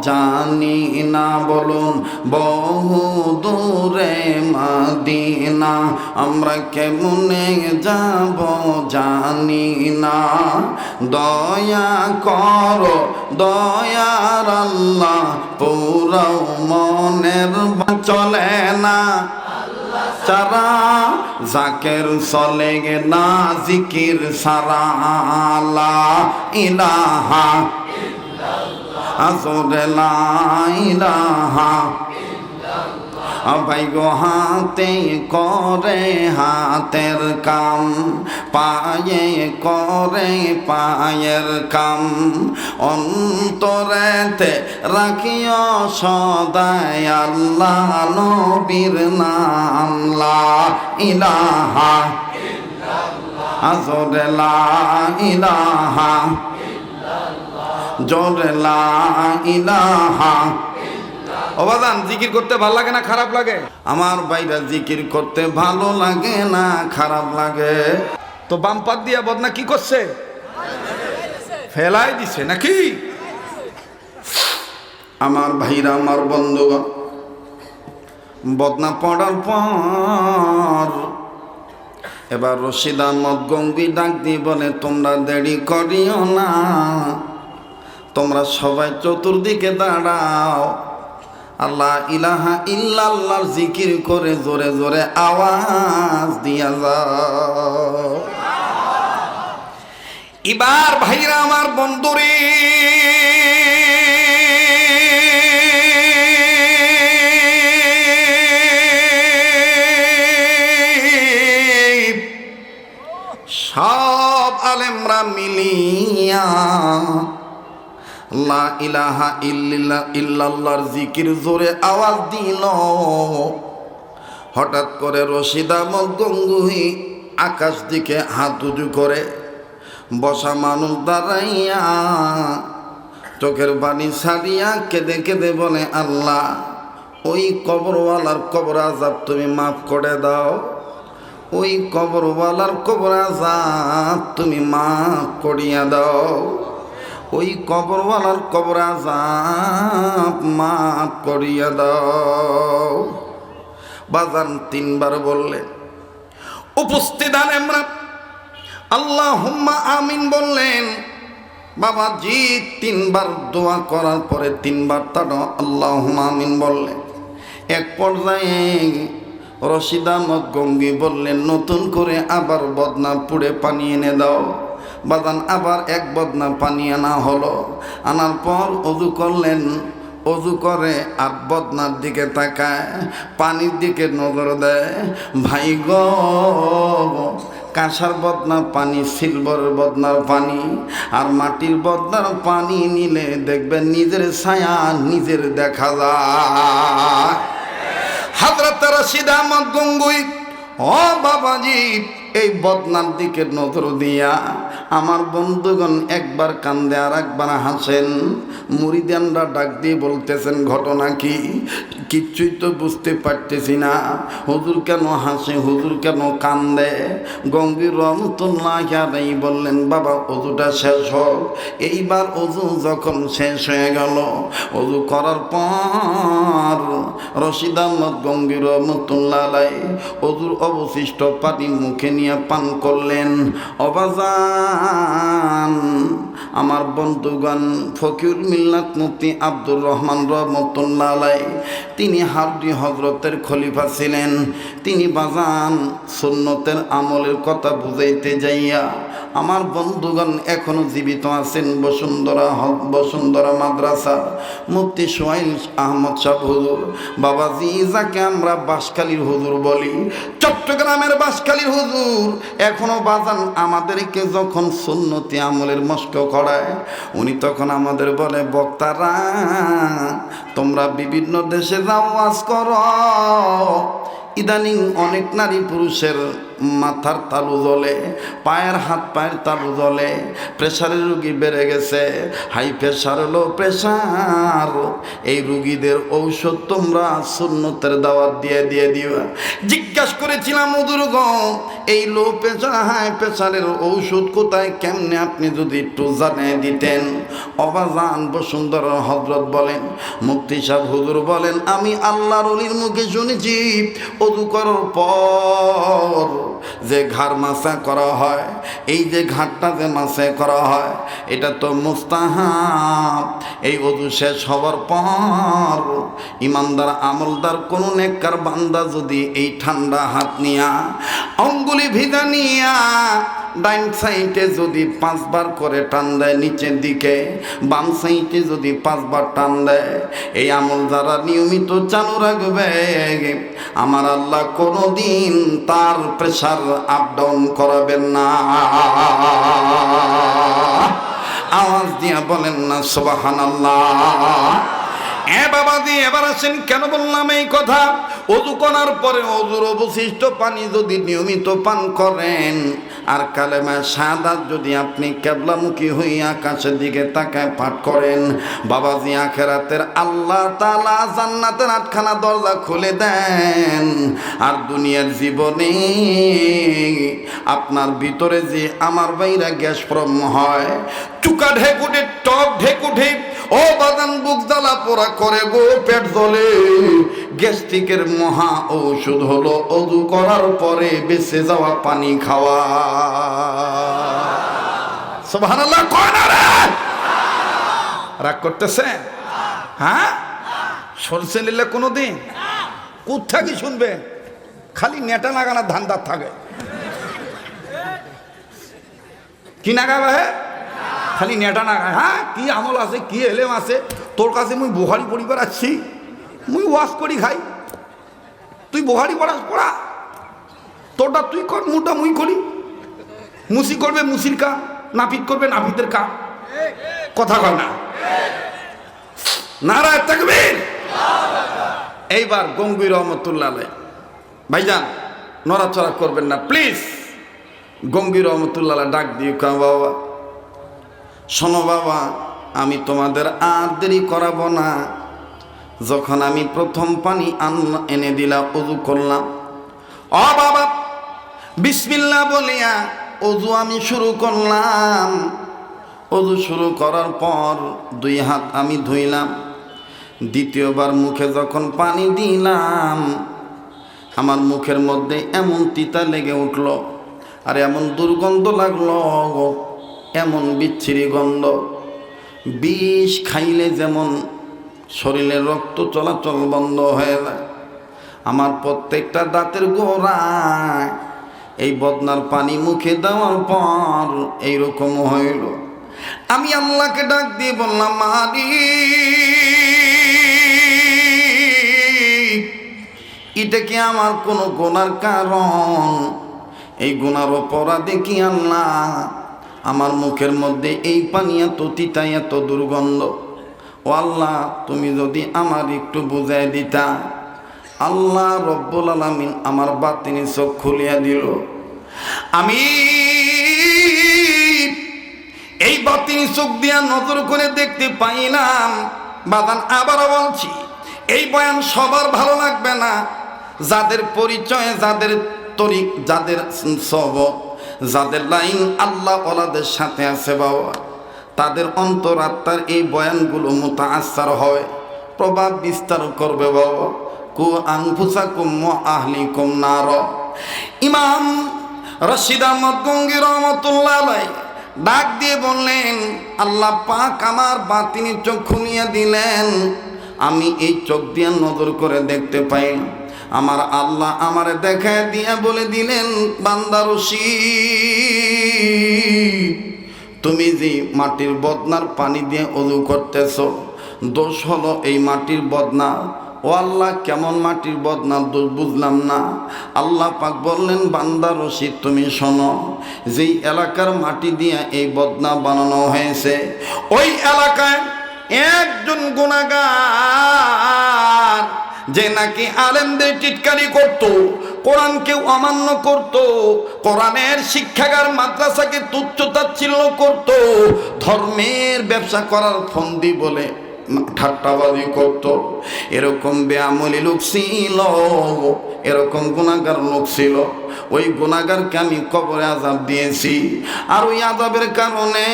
জানি না, বলুন বহু দূরে মদিনা, আমরা কেমনে যাব জানি না। দয়া করো দয়ার আল্লাহ, পুরাও মনের চলে না চারা, জাকের চলে না জিকির সারা লা ইলাহা ইল্লাল্লাহ, আজরে লা ইলাহা ইল্লাল্লাহ। ভাই গো হাতে করে হাতের কাম, পায়ে করে পায়ের কাম, অন্তরেতে রাখিও সদাই আল্লাহ নবীর নাম লা ইলাহা ইল্লাল্লাহ, আজরে লা ইলাহা ইল্লাল্লাহ, জোরে লা ইলাহা। অবাদান জিকির করতে ভালো লাগে না খারাপ লাগে? আমার ভাইরা জিকির করতে ভালো লাগে না খারাপ লাগে? তো বামপাত দিয়া বদনা কি করছে? ফেলাই দিছে নাকি? আমার ভাইরা, আমার বন্ধুগণ, বদনা পড়ার পর এবার রশিদ আহমদ গঙ্গি ডাক দিয়ে বলে, তোমরা দেরি করিও না, তোমরা সবাই চতুর্দিকে দাঁড়াও, আল্লাহ ইলাহা ইল্লাল্লাহর জিকির করে জোরে জোরে আওয়াজ দিয়া যাও। এবার ভাইরা আমার বন্ধুরে, সব আলেমরা মিলিয়া লা ইলাহা ইল্লাল্লাহর জিকির জোরে আওয়াজ দিল। হঠাৎ করে রশিদ আহমদ গঙ্গুহি আকাশ দিকে হাত উঁচু করে, বসা মানুষ দাঁড়াইয়া চোখের পানি ছাড়িয়া কেঁদে কেঁদে বলে, আল্লাহ ওই কবরওয়ালার কবর আযাব তুমি মাফ করে দাও, ওই কবরওয়ালার কবর আযাব তুমি মাফ করিয়া দাও। ওই কবরওয়ালার কবর আযাব মাফ করিয়া দাও। বাজান তিনবার বললেন। উপস্থিত আলেমরা আল্লাহুম্মা আমিন বললেন। বাবাজি তিনবার দোয়া করার পরে তিনবার তারা আল্লাহুম্মা আমিন বললেন। এক পর্যায়ে রশিদ আহমদ গঙ্গি বললেন, নতুন করে আবার বদনা পুড়ে পানি এনে দাও। বাদান আবার এক বদনা পানি আনা হলো। আনার পর ওযু করলেন। ওযু করে আর বদনার দিকে তাকায়, পানির দিকে নজর দেয়। ভাই গো, কাঁসার বদনার পানি, সিলভারের বদনার পানি আর মাটির বদনার পানি নিলে দেখবেন নিজের ছায়া নিজের দেখা যায়। হযরত রশিদ আহমদ গঙ্গুই, ও বাবাজি, এই বদনার দিকে নজর দিয়া আমার বন্ধুগণ একবার কান্দে আর একবার হাসেন। মুরিদানরা ডাক দিয়ে বলতেছেন, ঘটনা কি? কিচ্ছুই তো বুঝতে পারতেছি না। হুজুর কেন হাসে, হুজুর কেন কান্দে? গঙ্গির রহমতুল্লাহি আলাইহি বললেন, বাবা ওযুটা শেষ হোক। এইবার ওযু যখন শেষ হয়ে গেল, ওযু করার পর রশিদ আহমদ গঙ্গির রহমতুল্লাহি আলাইহি ওযুর অবশিষ্ট পানি মুখে নিয়ে পান করলেন। অবাজান আমার বন্ধুগণ, ফকিরুল মিল্লাত মুফতি আব্দুর রহমান রহমতুল্লাহ আলাইহি, তিনি হারডি হযরতের খলিফা ছিলেন। তিনি বাজান সুন্নতের আমলের কথা বুঝাইতে যাইয়া আমার বন্ধুগণ এখনো জীবিত আছেন। বসুন্ধরা মাদ্রাসা মুফতি সোহাইল আহমদ সাহেব হুজুর, বাবাজি যাকে আমরা বাঁশখালীর হুজুর বলি, চট্টগ্রামের বাঁশখালীর হুজুর, এখনো বাজান আমাদেরকে যখন সুন্নতি আমলের মস্ক করায়, উনি তখন আমাদের বলে, বক্তারা তোমরা বিভিন্ন দেশে যাও, ওয়াজ করো। ইদানিং অনেক নারী পুরুষের মাথার তালু জ্বলে, পায়ের হাত পায়ের তালু জ্বলে, প্রেশারের রুগী বেড়ে গেছে, হাই প্রেশার, লো প্রেশার। এই রুগীদের ঔষধ তোমরা সুন্নতের দাওয়াত দিয়ে দিও। জিজ্ঞাসা করেছিলাম, হুজুর গো, এই লো প্রেশার হাই প্রেশারের ঔষধ কোথায়, কেমনে আপনি যদি একটু জানিয়ে দিতেন। অবাজান বসুন্ধরা হযরত বলেন, মুফতি সাহেব হুজুর বলেন, আমি আল্লাহর ওলির মুখে শুনেছি ওযু করার পর যে ঘাড় মাসা করা হয়, এই যে ঘাটটা যে মাসে করা হয়, এটা তো মুস্তাহাব। এই ওযু শেষ হওয়ার পর ইমানদার আমলদার কোন নেককার বান্দা যদি এই ঠান্ডা হাত নিয়া আঙ্গুলি ভিজা নিয়া ডাইন সাইডে যদি 5 বার করে টান দেয় নিচের দিকে, বাম সাইডে যদি 5 বার টান দেয়, এই আমল যারা নিয়মিত চালু রাখবে, আমার আল্লাহ কোনোদিন তার প্রেশার আপ ডাউন করাবেন না। আওয়াজ দিয়া বলেন না সুবহানাল্লাহ। বাবাজি এবার আসেন, কেন বললাম এই কথা? ওযু করার পরে ওযুর অবশিষ্ট পানি যদি নিয়মিত পান করেন আর কালেমা শাহাদাত যদি আপনি কিবলামুখী হয়ে আকাশের দিকে তাকায় পাঠ করেন, বাবাজি আখিরাতের আল্লাহ তাআলা জান্নাতের 8খানা দরজা খুলে দেন। আর দুনিয়ার জীবনে আপনার ভিতরে যে আমার বাইরা গ্যাস প্রবলেম হয়, চুকা ঢেকুটে, টক ঢেকুটে, ও বাদান বুক জ্বালা পোড়া করে গো, পেট জ্বলে, গ্যাস্ট্রিকের মহা ঔষধ হলো ওযু করার পরে বেঁচে যাওয়া পানি খাওয়া। সুবহানাল্লাহ কয় না রে? রাগ করতেছে? হ্যাঁ, সরষে নিলে কোনোদিন কোথা কি শুনবে? খালি নেটা লাগানোর ধান্দা থাকে। কি নাগাবে? খালি নেটা নাগায়। হ্যাঁ, কি আমল আছে, কি এলেম আছে তোর কাছে? মুই বুহারি পরিবার আসছি, মুই ওয়াজ করি খাই, তুই বুহারি পড়াস, পড়া তোরটা তুই কর, মুটা মুই করি। মুসি করবে মুসির কাম, নাপিত করবে নাপিতের কাম। কথা কয় না? নারায়ে তাকবীর। এইবার গঙ্গুই রহমতুল্লাহ আলাইহি, ভাইজান নড়াচড়া করবেন না প্লিজ। গঙ্গুই রহমতুল্লাহ আলাইহি ডাক দিয়ে কয়, বাবা শোনো বাবা, আমি তোমাদের আর দেরি করাবো না। যখন আমি প্রথম পানি এনে দিলাম, ওযু করলাম, ও বাবা বিসমিল্লাহ বলিয়া ওযু আমি শুরু করলাম। ওযু শুরু করার পর 2 হাত আমি ধুইলাম। দ্বিতীয়বার মুখে যখন পানি দিলাম, আমার মুখের মধ্যে এমন তিতা লেগে উঠল, আর এমন দুর্গন্ধ লাগলো, এমন বিচ্ছিরি গন্ধ। বিষ খাইলে যেমন শরীরের রক্ত চলাচল বন্ধ হয়ে যায়, আমার প্রত্যেকটা দাঁতের গোড়ায় এই বদনার পানি মুখে দেওয়ার পর এইরকম হইল। আমি আল্লাহকে ডাক দিয়ে বললাম, মালিক, এটা কি আমার কোনো গুনার কারণ? এই গুনার অপরাধে কি আল্লাহ আমার মুখের মধ্যে এই পানি এত তিতা এত দুর্গন্ধ? ও আল্লাহ, তুমি যদি আমার একটু বুঝাই দিতা। আল্লাহ রব্বুল আলামিন আমার বাতিনি চোখ খুলিয়া দিল। আমি এই বাতিনি চোখ দিয়া নজর করে দেখতে পাইলাম। বাদান আবারও বলছি, এই বয়ান সবার ভালো লাগবে না। যাদের পরিচয়, যাদের তরিক, যাদের সবক, যাদের লাইন আল্লাহ ওয়ালাদের সাথে আছে বাবা, তাদের অন্তরাত্মার এই বয়ানগুলো মুতাআসসার হয়, প্রভাব বিস্তার করবে বাবা। কু আনফুসাকুম ওয়া আহলিকুম নার। ইমাম রশিদ আহমদ গঙ্গী রহমাতুল্লাহ আলাইহি ডাক দিয়ে বললেন, আল্লাহ পাক আমার বাতিনি চোখ খুলিয়ে দিলেন। আমি এই চোখ দিয়ে নজর করে দেখতে পাই। আমার আল্লাহ আমারে দেখায় দিয়া বলে দিলেন, বান্দা রশিদ, তুমি যে মাটির বদনার পানি দিয়ে ওযু করতেছ, দোষ হলো এই মাটির বদনা। ও আল্লাহ, কেমন মাটির বদনা দোষ বুঝলাম না। আল্লাহ পাক বললেন, বান্দা রশিদ, তুমি শোনো, যেই এলাকার মাটি দিয়ে এই বদনা বানানো হয়েছে, ওই এলাকায় একজন গুনাহগার, যে নাকি আলেমদের টিটকারি করত, কোরআনকে অমান্য করত, কোরআনের শিক্ষাগার মাদ্রাসাকে তুচ্ছ তাচ্ছিল্য করত, ধর্মের ব্যবসা করার ফন্দি বলে ঠাট্টাবাজি করত, এরকম বেআমলি লোক ছিল, এরকম গুনাহগার লোক ছিল। ওই গুনাহগারকে আমি কবরে আযাব দিয়েছি, আর ওই আযাবের কারণে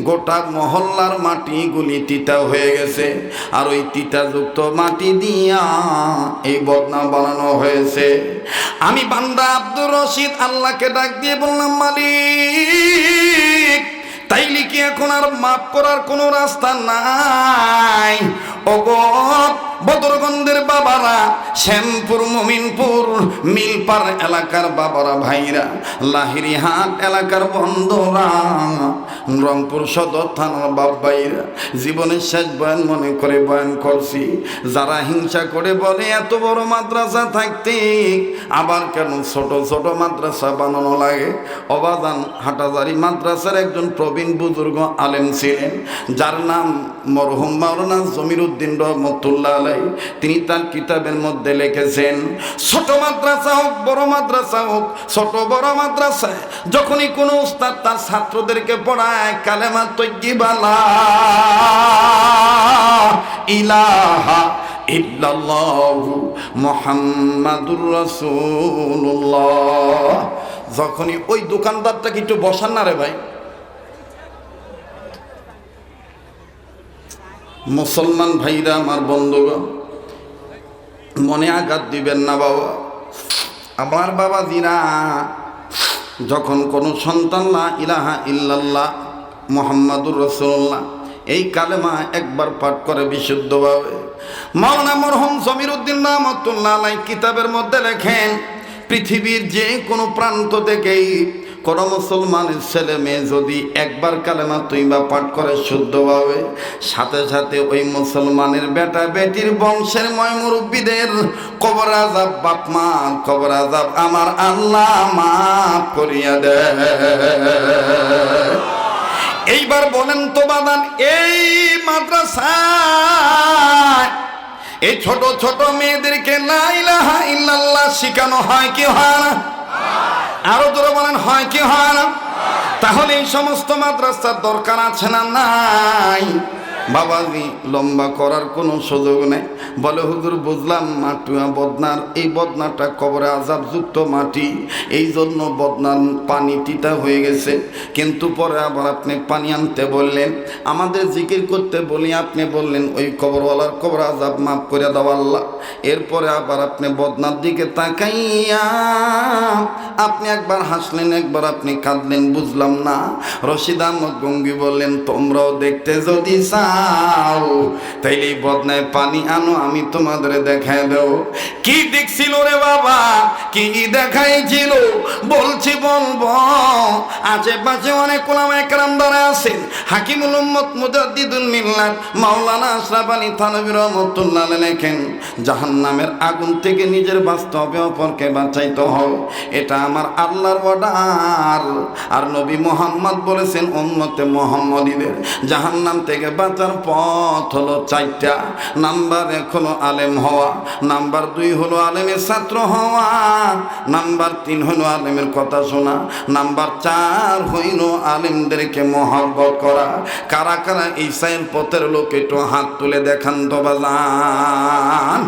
গোটা মহল্লার মাটিগুলি তিতা হয়ে গেছে, আর ওই তিতাযুক্ত মাটি দিয়া এই বদনা বানানো হয়েছে। আমি বান্দা আব্দুর রশিদ আল্লাহকে ডাক দিয়ে বললাম, মালিক, তাইলে কি এখন আর মাফ করার কোনো রাস্তা নাই? ওগো বদরগঞ্জের বাবারা, শ্যামপুর, মুমিনপুর, মিলপার এলাকার বাবারা, ভাইরা, লাহিড়িহাট এলাকার বন্ধুরা, রংপুর সদর থানার বাপ ভাইরা, জীবনের শেষ বয়ান মনে করে বয়ান করছি। যারা হিংসা করে বলে এত বড় মাদ্রাসা থাকতে আবার কেন ছোট ছোট মাদ্রাসা বানানো লাগে, অবাদান হাটাজারি মাদ্রাসার একজন প্রবীণ বুজুর্গ আলেম ছিলেন, যার নাম মরহুম মাওলানা জমিরুদ্দিন রহমতুল্লাহ আলাইহি। তিনি তার কিতাবের মধ্যে লিখেছেন, ছোট মাদ্রাসা হোক বড় মাদ্রাসা হোক, ছোট বড় মাদ্রাসায় যখনই কোনো উস্তাদ তার ছাত্রদেরকে পড়ায় কালেমা তাইয়্যিবা লা ইলাহা ইল্লাল্লাহু মুহাম্মাদুর রাসূলুল্লাহ, যখনই ওই দোকানদারটাকে একটু বসান না রে ভাই, মুসলমান ভাইরা আমার বন্ধুগণ, মনে আঘাত দিবেন না বাবা। আমার বাবা জিরা যখন কোনো সন্তান লা ইলাহা ইল্লাল্লাহ মুহাম্মাদুর রাসূলুল্লাহ এই কালেমা একবার পাঠ করে বিশুদ্ধভাবে, মাওলানা মরহুম জমিরুদ্দিন রহমাতুল্লাহ আলাইহি কিতাবের মধ্যে লেখেন, পৃথিবীর যে কোনো প্রান্ত থেকেই কোনো মুসলমানের ছেলে মেয়ে যদি একবার কালেমা তৈবা পাঠ করে শুদ্ধভাবে, সাথে সাথে ওই মুসলমানের বেটা বেটির বংশের ময় মুরব্বীদের কবর আযাব, বাপ মা কবর আযাব আমার আল্লাহ মাফ করিয়া দেয়। এইবার বলেন তো বাদান, এই মাদ্রাসায় এই ছোট ছোট মেয়েদেরকে লা ইলাহা ইল্লাল্লাহ শিখানো হয় কি হয় না? আরো জোরে বলেন, হয় কি হয় না? তাহলে এই সমস্ত মাদ্রাসার দরকার আছে না নাই? বাবাজি লম্বা করার কোনো সুযোগ নেই। বলে হুজুর বুঝলাম মাটুয়া বদনার, এই বদনাটা কবরে আযাবযুক্ত মাটি, এই জন্য বদনার পানি তিতা হয়ে গেছে। কিন্তু পরে আবার আপনি পানি আনতে বললেন, আমাদের জিকির করতে বলি, আপনি বললেন ওই কবরওয়ালার কবর আযাব মাফ করে দাও আল্লাহ। এরপরে আবার আপনি বদনার দিকে তাকাইয়া আপনি একবার হাসলেন, একবার আপনি কাঁদলেন, বুঝলাম না। রশিদ আহমদ গঙ্গি বললেন, তোমরাও দেখতে যদি চাও তাইলে বদনায় পানি আনো, আমি তোমাদের দেখাই দেব। কি দেখছিল রে বাবা, কি দেখাইছিল বলছি বলবো। আশেপাশে অনেক ওলামায়ে কেরাম দ্বারা আছেন। হাকিমুল উম্মত মুজাদ্দিদুল মিল্লাত মাওলানা আশরাফ আলী থানভী রাহমাতুল্লাহ আলাইহি লেখেন, জাহান্নামের আগুন থেকে নিজের বাঁচতে অপরকে বাঁচাইতে হয়, এটা আমার আল্লাহর অর্ডার। আর নবী মুহাম্মদ বলেছেন উম্মতে মুহাম্মদীদের জাহান্নাম থেকে বাঁচার পথ হলো 4টা। নাম্বার 1 হলো আলেম হওয়া, নাম্বার 2 হলো আলেমের ছাত্র হওয়া, নাম্বার 3 হলো আলেমের কথা শোনা, নাম্বার 4 হইল আলেমদেরকে মহব্বত করা। কারা কারা এই সাইন পথের লোক একটু হাত তুলে দেখান তো বাজান।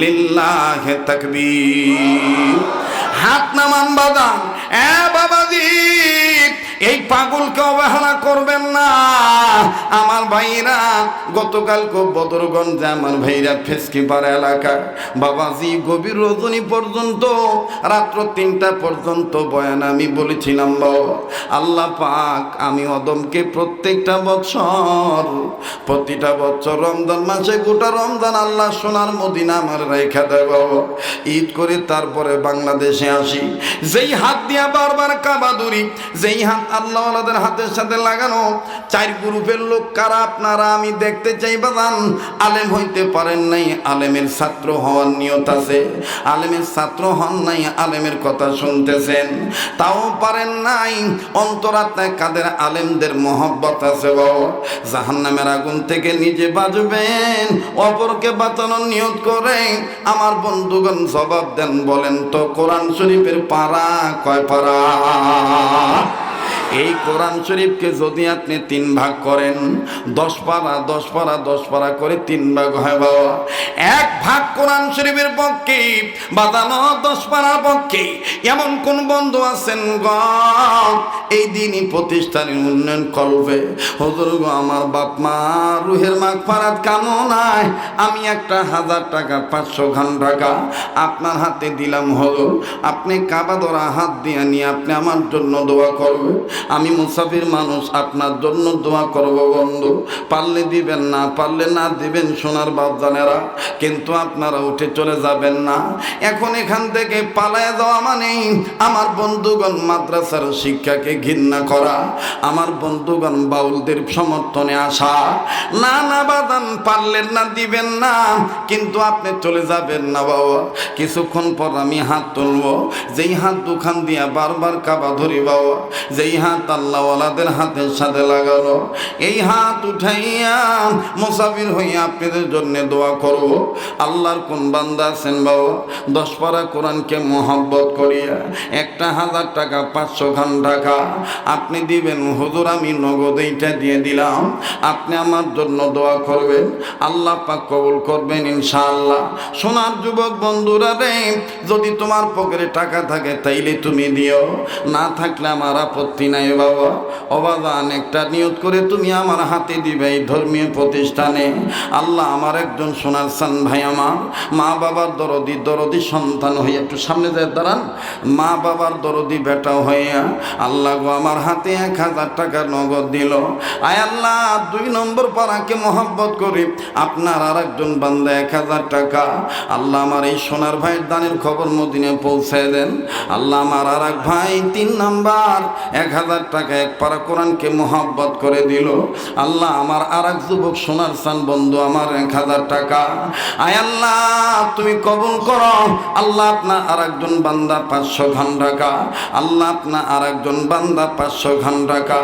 লিল্লাহে তাকবীর। হাত নামান বাজান। বাবাজি এই পাগলকে অবহেলা করবেন না আমার ভাইরা। গতকালকে বদরগঞ্জে আমার ভাইরা ফেসকিপাড়া এলাকায় বাবাজি গভীর রজনী পর্যন্ত, রাত্র 3টা পর্যন্ত বয়ান আমি বলেছিলাম। বাবা আল্লাহ পাক আমি অদমকে প্রত্যেকটা বছর, প্রতিটা বছর রমজান মাসে গোটা রমজান আল্লাহ সোনার মদিনা আমার রেখা দেব। ঈদ করে তারপরে বাংলাদেশে আসি, যেই হাত দিয়া বারবার কাবা ধরি, যেই হাত আল্লাহওয়ালাদের হাতের সাথে লাগানো। 4 গ্রুপের লোক কারা আপনারা আমি দেখতে চাই বাজান। আলেম হইতে পারেন নাই, আলেমের ছাত্র হওয়ার নিয়ত আছে, আলেমের ছাত্র হন নাই, আলেমের কথা শুনতেছেন তাও পারেন নাই। অন্তরাত্মায় কাদের আলেমদের মহব্বত আছে বাবা। জাহান্নামের আগুন থেকে নিজে বাঁচবেন, অপরকে বাঁচানোর নিয়ত করে আমার বন্ধুগণ জবাব দেন। বলেন তো কোরআন শরীফের পারা কয় পারা? এই কোরআন শরীফকে যদি আপনি 3 ভাগ করেন, 10 পারা 10 পারা 10 পারা করে 3 ভাগ হয় বাবা। 1 ভাগ কোরআন শরীফের পক্ষে বাজানো 10 পারার পক্ষে। এমন কোন বন্ধু আছেন গ এই দিনই প্রতিষ্ঠানের উন্নয়ন করবে? হুজুর গো আমার বাপ মা রুহের মাগফিরাত কামনায় আমি একটা 1000 টাকা 500 খান টাকা আপনার হাতে দিলাম। হলো আপনি কাবা ধরা হাত দিয়ে নিয়ে আপনি আমার জন্য দোয়া করবেন। আমি মুসাফির মানুষ, আপনার জন্য দোয়া করব বন্ধু। পারলে দিবেন, না পারলে না দিবেন সোনার বাপজানেরা, কিন্তু আপনারা উঠে চলে যাবেন না। এখন এখান থেকে পালায় যাওয়া মানে আমার বন্ধুগণ মাদ্রাসার শিক্ষাকে ঘৃণা করা, আমার বন্ধুগণ বাউলদের সমর্থনে আসা। না না বাদান, পারলেন না দিবেন না, কিন্তু আপনি চলে যাবেন না বাবা। কিছুক্ষণ পর আমি হাত তুলব, যেই হাত দুখান দিয়া বারবার কাবা ধরি বাবা, যেই হাত আল্লাহওয়ালাদের হাতের সাথে লাগানো, এই হাত উঠাইয়া মুসাফির হইয়া আপনাদের জন্য দোয়া করব। আল্লাহর কোন বান্দা আছেন বাবা 10 পারা কোরআনকে মহব্বত করিয়া একটা 1000 টাকা 500 খান টাকা আপনি দিবেন? হুজুর আমি নগদ এইটা দিয়ে দিলাম, আপনি আমার জন্য দোয়া করবেন, আল্লাহ পাক কবুল করবেন ইনশাআল্লাহ। সোনার যুবক বন্ধুরা রে, যদি তোমার পকেটে টাকা থাকে তাইলে তুমি দিও, না থাকলে আমার আপত্তি নাই বাবা। অবাদান একটা নিয়ত করে তুমি আমার হাতে দিবে এই ধর্মীয় প্রতিষ্ঠানে। আল্লাহ আমার একজন সোনার সান ভাই, আমার মা বাবার দরদি সন্তান হইয়া, একটু সামনে যায় দাঁড়ান, মা বাবার দরদি বেটা হইয়া আল্লাহ গো আমার হাতে 1000 টাকা নগদ দিল। আয় আল্লাহ 2 নম্বর পাড়াকে মহব্বত করি আপনার আর একজন বান্দা 1000 টাকা আল্লাহ আমার এই সোনার ভাইয়ের দানের খবর মদিনায় পৌঁছায় দেন। আল্লাহ আমার আর এক ভাই 3 নাম্বার 1000 টাকা 1 পারা কোরআনকে মহব্বত করে দিল। আল্লাহ আমার আর এক যুবক সোনার সান বন্ধু আমার 1000 টাকা আয় আল্লাহ তুমি কবুল করো। আল্লাহ আপনার আর একজন বান্দা 500 খান টাকা, আল্লাহ আপনার আর একজন বান্দা বান্দা 500 খান টাকা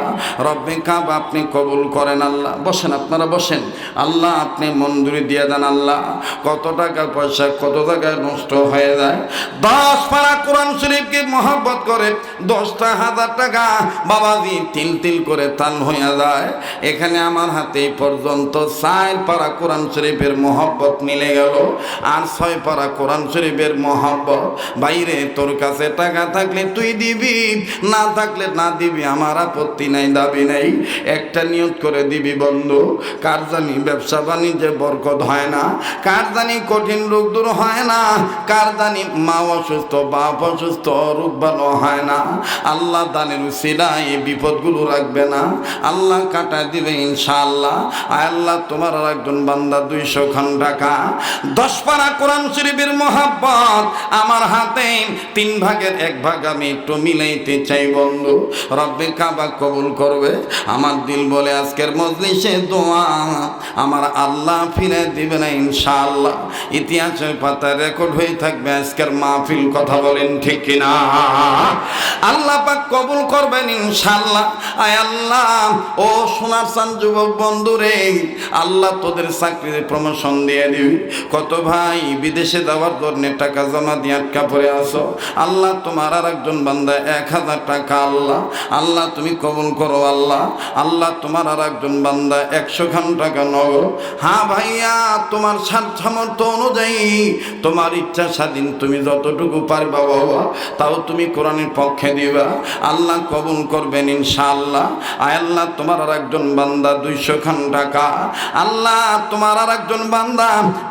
রব্বে কাবা আপনি কবুল করেন আল্লাহ। বসেন, আপনারা বসেন। আল্লাহ আপনি মঞ্জুরি দিয়ে দেন আল্লাহ। কত টাকা পয়সা কত টাকায় নষ্ট হয়ে যায়। 10 পারা কোরআন শরীফকে মহব্বত করে 10,000 টাকা বাবাজি তিল তিল করে তাল হয়ে যায়। এখানে আমার হাতে পর্যন্ত 4 পারা কোরআন শরীফের মহব্বত মিলে গেল, আর 6 পারা কোরআন শরীফের মহব্বত। বাইরে তোর কাছে টাকা থাকলে তুই দিবি, না থাকলে না দিবি, আমার আপত্তি নাই, দাবি নাই। একটা নিয়ত করে দিবি বন্ধু, কার জানি ব্যবসা বাণিজ্যে বরকত হয় না, কার জানি কঠিন রোগ দূর হয় না, কার জানি মা অসুস্থ বাপ অসুস্থ রোগ ভালো হয় না। আল্লাহ দানের উসিলায় এই বিপদগুলো রাখবে না, আল্লাহ কাটা দিবে ইনশাআল্লাহ। আল্লাহ তোমার আর একজন বান্দা 200 খান টাকা 10 পারা কোরআন শরীফের মহব্বত আমার হাতে 3 ভাগের 1 ভাগ আমি একটু মিলাইতে চাই বন্ধু। রব্বে কাবা কবুল করবে। আমার দিল বলে আজকের মজলিসে দোয়া আমার আল্লাহ ফিরে দিবে না ইনশাআল্লাহ। ইতিহাসের পাতায় রেকর্ড হয়ে থাকবে আজকের মাহফিল। কথা বলেন ঠিক কিনা? আল্লাহ পাক কবুল করবেন ইনশাআল্লাহ। আয় আল্লাহ, ও সোনার চান যুবক বন্ধুরে, আল্লাহ তোদের চাকরিতে প্রমোশন দিয়ে দিবি। কত ভাই বিদেশে যাওয়ার জন্য টাকা জমা দিয়ে আটকা পড়ে আসো, আল্লাহ তোমার আর একজন বান্দা 1000 টাকা আল্লাহ আল্লাহ তুমি কবুল করো আল্লাহ। আল্লাহ তোমার আর একজন বান্দা 100 খান টাকা নগদ। হ্যাঁ ভাইয়া, তোমার সামর্থ্য অনুযায়ী তোমার ইচ্ছা স্বাধীন, তুমি যতটুকু পারবা বাবা তাও তুমি কোরআনের পক্ষে দিবা। আল্লাহ কবুল করবেন ইনশাআল্লাহ। আয় আল্লাহ তোমার আর একজন বান্দা 200 খান টাকা, আল্লাহ তোমার আর একজন বান্দা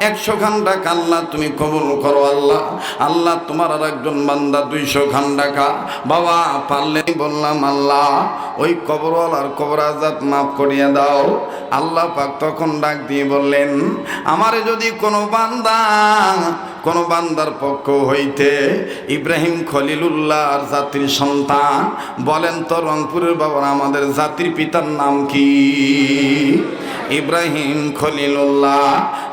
100 খান টাকা আল্লাহ তুমি কবুল করো আল্লাহ। আল্লাহ তোমার আর একজন বান্দা 200 খান টাকা বাবা পারলে বললাম আল্লাহ ওই কবরওয়ালার কবর আযাব মাফ করিয়া দাও। আল্লাহ পাক তখন ডাক দিয়ে বললেন, আমারে যদি কোনো বান্দার পক্ষ হইতে ইব্রাহিম খলিলুল্লাহর জাতির সন্তান বলেন তো রংপুরের বাবার আমাদের জাতির পিতার নাম কি? ইব্রাহিম খলিলুল্লাহ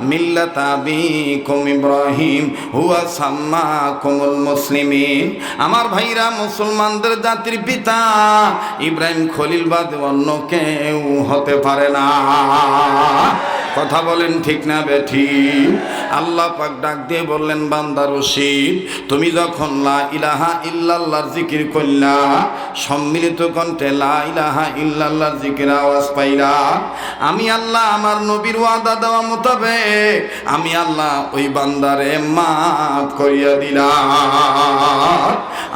মিল্লাত আবিকুম ইব্রাহিম হুয়া সাম্মাকুমুল মুসলিমিন। আমার ভাইরা, মুসলমানদের জাতির পিতা ইব্রাহিম খলিল বাদে অন্য কেউ হতে পারে না। কথা বলেন ঠিক না বেঠিক? আল্লাহ পাক ডাক দিয়ে বললেন, বান্দা রশিদ, তুমি যখন লা ইলাহা ইল্লাল্লাহর জিকির করলা, সম্মিলিত কণ্ঠে লা ইলাহা ইল্লাল্লাহর জিকির আওয়াজ পাইলা, আমি আল্লাহ আমার নবীর ওয়াদা দেওয়া মোতাবেক আমি আল্লাহ ওই বান্দারে মাফ করিয়া দিলাম।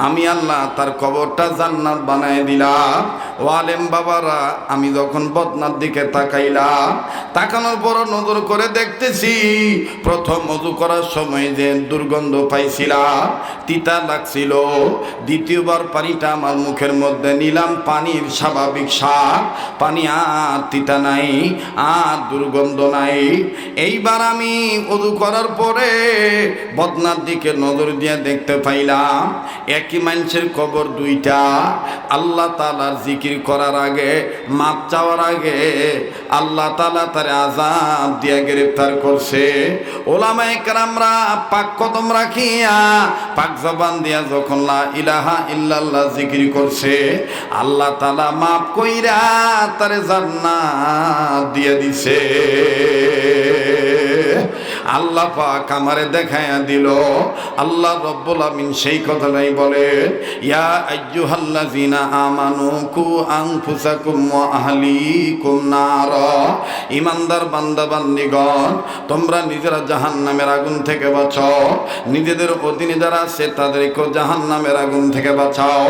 আমি আল্লাহ তার কবরটা জান্নাত বানায় দিলাম। ও আলেম বাবারা, আমি যখন বদনার দিকে তাকাইলাম, তাকানোর পর নজর করে দেখতেছি প্রথম ওযু করার সময় যে দুর্গন্ধ পাইছিলাম, তিতা লাগছিল, দ্বিতীয়বার পানিটা আমার মুখের মধ্যে নিলাম, পানির স্বাভাবিক স্বাদ, পানি আর তিতা নাই আর দুর্গন্ধ নাই। এইবার আমি ওযু করার পরে বদনার দিকে নজর দিয়ে দেখতে পাইলাম একই মানুষের কবর 2টা। আল্লাহ তাআলার জিকির করার আগে, মাপ চাওয়ার আগে আল্লাহ তাআলা তার আযাব দিয়ে গ্রেফতার করছে। ওলামায়ে কেরামরা পাক কদম রাখিয়া পাক জবান দিয়া যখন লা ইলাহা ইল্লাল্লাহ জিকির করছে, আল্লাহ তাআলা মাফ কইরা তারে জান্নাত দিয়ে দিছে। আল্লাহ পাক আমারে দেখায়া দিল। আল্লাহ রব্বুল আমিন সেই কথাটাই বলে, ইয়া আইয়ুহাল্লাযিনা আমানু কু আনফুসাকুম ওয়া আহলিকুম নার। ঈমানদার বান্দা বান্দীগণ, তোমরা নিজেরা জাহান্নামের আগুন থেকে বাঁচাও, নিজেদের অধীনে যারা আছে তাদেরকেও জাহান্নামের আগুন থেকে বাঁচাও।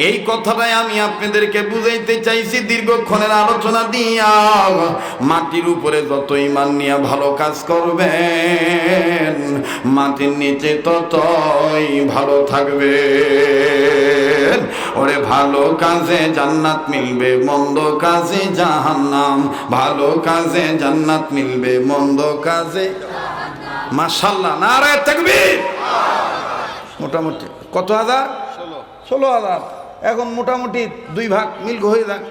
এই কথাটাই আমি আপনাদেরকে বুঝাইতে চাইছি দীর্ঘক্ষণের আলোচনা দিয়া। মাটির উপরে যত ঈমান নিয়ে ভালো কাজ করবে, মাটির নিচে ততই ভালো থাকবে। ওরে ভালো কাজে জান্নাত মিলবে, মন্দ কাজে জাহান্নাম। ভালো কাজে জান্নাত মিলবে, মন্দ কাজে মাশাআল্লাহ, নারে তাকবীর। মোটামুটি কত হাজার? 16,000। এখন মোটামুটি 2 ভাগ মিল হয়ে যাক।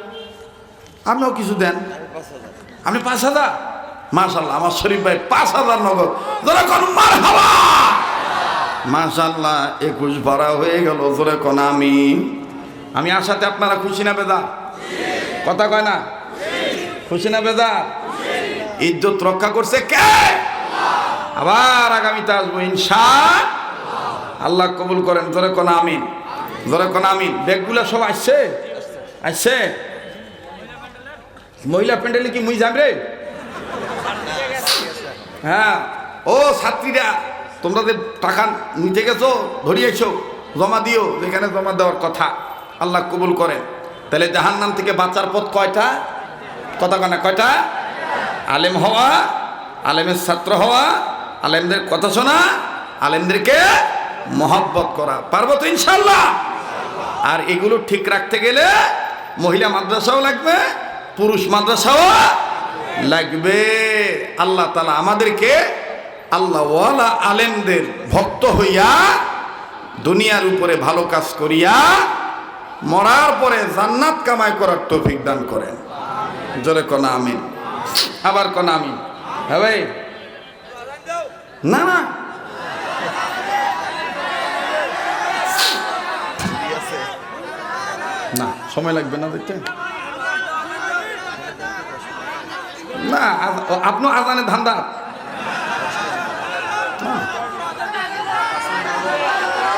আপনিও কিছু দেন। আপনি 5,000? মাশাআল্লাহ, আমার শরীফ ভাই 5,000 নগদ। যারা কোন মারহাবা, মাশাআল্লাহ 21 ভাড়া হয়ে গেল। জোরে কোন আমিন। আমি আসাতে আপনারা খুশি না বেজার? কথা কয় না? খুশি না বেজার? ইজ্জত রক্ষা করছে কে? আবার আগামীতে আসবো ইনশাআল্লাহ। আল্লাহ কবুল করেন। জোরে কোন আমিন, জোরে কোন আমিন। ব্যাগগুলো সব আসছে, আসছে। মহিলা প্যান্ডেলে কি মুই যাম রে? হ্যাঁ, ও ছাত্রীরা, তোমরা যে টাকা নিতে গেছো ধরিয়েছো, জমা দিও যেখানে জমা দেওয়ার কথা। আল্লাহ কবুল করেন। তাহলে জাহান্নাম থেকে বাঁচার পথ কয়টা? কথা কয় না, কয়টা? আলেম হওয়া, আলেমের ছাত্র হওয়া, আলেমদের কথা শোনা, আলেমদেরকে মহব্বত করা। পারবো তো ইনশাআল্লাহ? আর এগুলো ঠিক রাখতে গেলে মহিলা মাদ্রাসাও লাগবে, পুরুষ মাদ্রাসাও লাগবে। আল্লাহ তাআলা আমাদেরকে আল্লাহওয়ালা আলেমদের ভক্ত হইয়া দুনিয়ার উপরে ভালো কাজ করিয়া মরার পরে জান্নাত কামাই করার তৌফিক দান করেন। জোরে কোন আমিন। আবার কোন আমিন। হ্যাঁ ভাই, না না না, সময় লাগবে না দেখতে না। আপনি আজানে ধান্দা।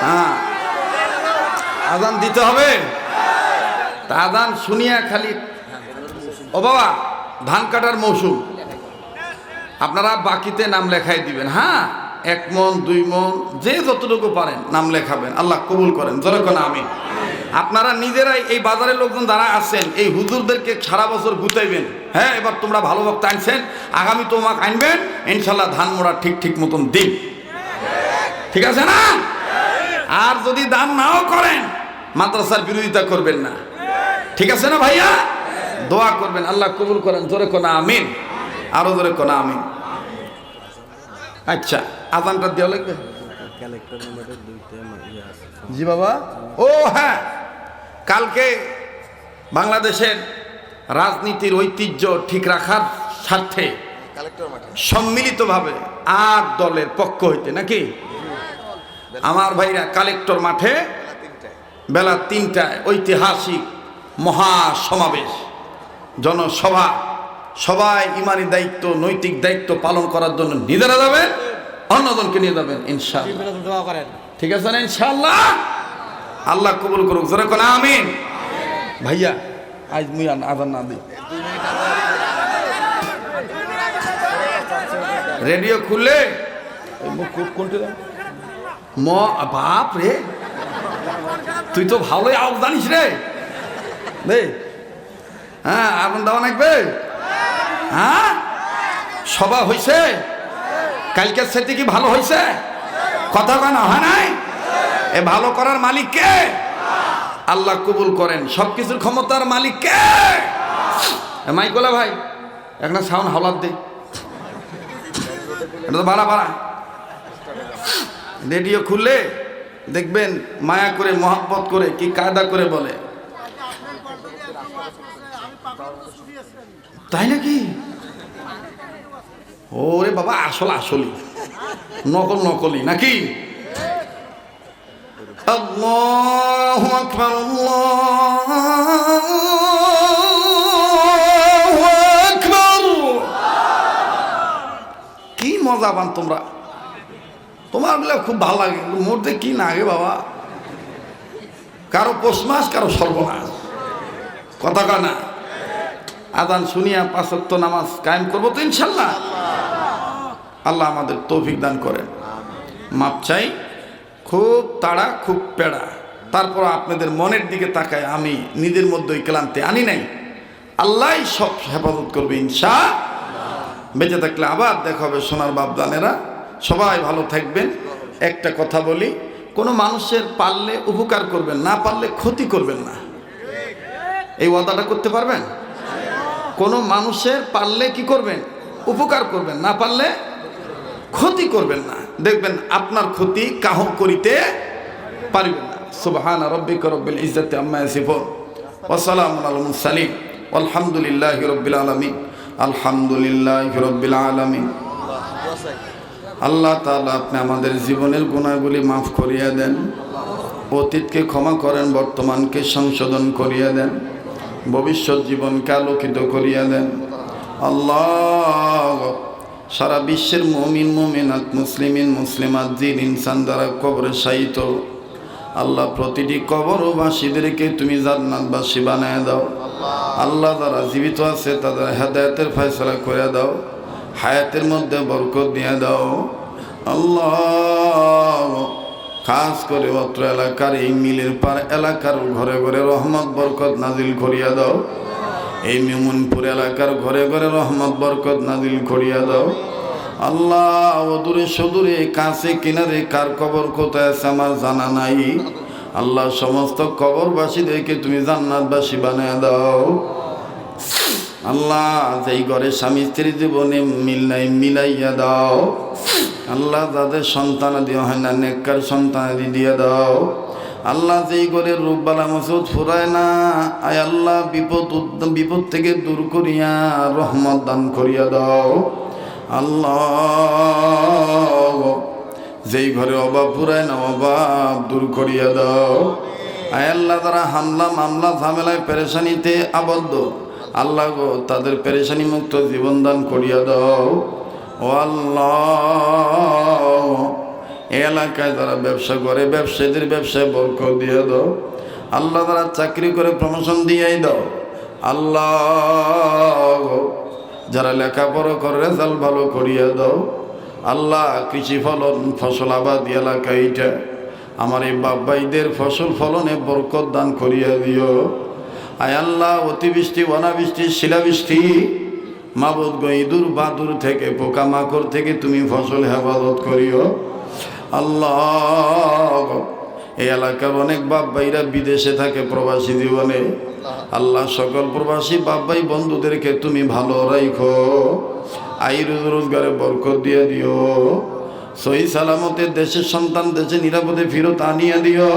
হ্যাঁ, আজান দিতে হবে। তা আজান শুনিয়া খালি ও বাবা ধান কাটার মৌসুম, আপনারা বাকিতে নাম লেখাই দিবেন। হ্যাঁ, 1 মণ 2 মণ যে যতটুকু পারেন নাম লেখাবেন। আল্লাহ কবুল করেন। জোরে কোন আমিন। আপনারা নিজেরাই এই বাজারের লোকজন যারা আছেন এই হুজুরদেরকে সারা বছর গুতাইবেন। হ্যাঁ, এবার তোমরা ভালো বক্তা আনছেন, আগামী তোমাকে আনবেন, ইনশাল্লাহ ধান মোড়া ঠিক ঠিক মতন দিন। ঠিক আছে না? আর যদি দান নাও করেন মাদ্রাসার বিরোধিতা করবেন না। ঠিক আছে না ভাইয়া? দোয়া করবেন। আল্লাহ কবুল করেন। জোরে কোন আমিন। আরো জোরে কোন আমিন। আচ্ছা, আজানটা দেওয়া লাগবে। জি বাবা। ও হ্যাঁ, কালকে বাংলাদেশের রাজনীতির ঐতিহ্য ঠিক রাখার স্বার্থে সম্মিলিতভাবে 8 দলের পক্ষ হইতে নাকি আমার ভাইরা কালেক্টর মাঠে বেলা 3টায় ঐতিহাসিক মহা সমাবেশ, জনসভা। সবাই ইমানি দায়িত্ব, নৈতিক দায়িত্ব পালন করার জন্য নিজেরা যাবেন, অন্যজনকে নিয়ে যাবেন ইনশাআল্লাহ। ঠিক আছে না? ইনশাআল্লাহ। আল্লাহ কবুল করুক। জোরে কোন আমিন। ভাইয়া আজ মুই আজান না দিই, রেডিও খুললে বাপ রে, তুই তো ভালোই আওয়াজ জানিস রে। হ্যাঁ, আগুন দেওয়া লাগবে। হ্যাঁ, সভা হয়েছে কালকের সাথে কি ভালো হয়েছে? কথা কেন হয় নাই? এ ভালো করার মালিক কে? আল্লাহ কবুল করেন। সবকিছুর ক্ষমতার মালিক কে? মাইকলা ভাই একটা সাউন্ড হাওলাত দে, এটা তো বাড়া বাড়া। রেডিও খুললে দেখবেন মায়া করে মহব্বত করে কি কায়দা করে বলে। তাই নাকি? ওরে বাবা, আসল আসলি, নকল নকলি নাকি? আল্লাহু আকবার, আল্লাহু আকবার। কি মজা পান তোমরা, তোমার বলে খুব ভালো লাগে। মধ্যে কি না গে বাবা, কারো পৌষ মাস, কারো সর্বনাশ। কথা কয় না? আজান শুনিয়া 5 ওয়াক্ত নামাজ কায়েম করবো তো ইনশাল্লাহ। আল্লাহ আমাদের তৌফিক দান করেন। মাপ চাই, খুব তাড়া, খুব পেড়া। তারপর আপনাদের মনের দিকে তাকায় আমি নিজের মধ্যে ওই ক্লান্তি আনি নাই। আল্লাহ সব হেফাজত করবে ইনশাআল্লাহ। বেঁচে থাকলে আবার দেখা হবে সোনার বাপদানেরা। সবাই ভালো থাকবেন। একটা কথা বলি, কোনো মানুষের পারলে উপকার করবেন, না পারলে ক্ষতি করবেন না। এই ওয়াদাটা করতে পারবেন? কোনো মানুষের পারলে কি করবেন? উপকার করবেন, না পারলে ক্ষতি করবেন না। দেখবেন আপনার ক্ষতি কাহ করিতে পারবেন না। সুবহান রাব্বিকা রব্বিল ইজ্জাতি আম্মা ইয়াসিফুন ওয়া সালামুন আলাল মুরসালিন আলহামদুলিল্লাহি রাব্বিল আলামিন। আলহামদুলিল্লাহি রাব্বিল আলামিন। আল্লাহ তাআলা আপনি আমাদের জীবনের গুনাহগুলি মাফ করিয়া দেন। অতীতকে ক্ষমা করেন, বর্তমানকে সংশোধন করিয়া দেন, ভবিষ্যৎ জীবনকে আলোকিত করিয়া দেন। আল্লাহ, সারা বিশ্বের মুমিন মুমিনাত, মুসলিমিন মুসলিমাত, জিন ইনসান দ্বারা কবরে শায়িত আল্লাহ, প্রতিটি কবরবাসীদেরকে তুমি জান্নাতবাসী বানায় দাও। আল্লাহ, যারা জীবিত আছে তাদের হেদায়েতের ফয়সালা করে দাও, হায়াতের মধ্যে বরকত দিয়ে দাও। আল্লাহ, খাস করে অত্র এলাকার এই মিলের পার এলাকার ঘরে ঘরে রহমত বরকত নাজিল করিয়া দাও। এই মিমনপুর এলাকার ঘরে ঘরে রহমত বরকত নাজিল করিয়া দাও। আল্লাহ, অদূরে সদূরে কাছে কিনারে কার কবর কোথায় আছে আমার জানা নাই। আল্লাহ, সমস্ত কবরবাসীদেরকে তুমি জান্নাতবাসী বানিয়ে দাও। আল্লাহ, যেই ঘরে স্বামী স্ত্রীর জীবনে মিল নাই মিলাইয়া দাও। আল্লাহ, যাদের সন্তানাদি হয় না নেককার সন্তানাদি দিয়ে দাও। আল্লাহ, যেই ঘরে রোগ বালা মুসিবত ফুরায় না, আয় আল্লাহ, বিপদ থেকে দূর করিয়া রহমত দান করিয়া দাও। আল্লাহ, যেই ঘরে অভাব ফুরায় না অভাব দূর করিয়া দাও। আয় আল্লাহ, তারা হামলা মামলা ঝামেলায় পেরেশানিতে আবদ্ধ, আল্লাহ গো, তাদের পেরেশানি মুক্ত জীবন দান করিয়া দাও। ও আল্লাহ, এই এলাকায় যারা ব্যবসা করে ব্যবসায়ীদের ব্যবসায় বরকত দিয়ে দাও। আল্লাহ, তারা চাকরি করে প্রমোশন দিয়েই দাও। আল্লাহ, যারা লেখাপড়া করে রেজাল্ট ভালো করিয়া দাও। আল্লাহ, কৃষি ফসল আবাদি এলাকা এইটা, আমার এই বাপ ভাইদের ফসল ফলনে বরকত দান করিয়া দিও। আয় আল্লাহ, অতিবৃষ্টি অনাবৃষ্টি শিলাবৃষ্টি মাবুদ গো, ইঁদুর বাদুর থেকে পোকামাকড় থেকে তুমি ফসল হেফাজত করিও। আল্লাহ, এই এলাকার অনেক বাপ ভাইরা বিদেশে থাকে প্রবাসী জীবনে। আল্লাহ, সকল প্রবাসী বাপ ভাই বন্ধুদেরকে তুমি ভালো রাখো, আয় রোজগারে বরকত দিয়ে দিও। সহি সালামতে দেশের সন্তান দেশে নিরাপদে ফেরত আনিয়ে দিও।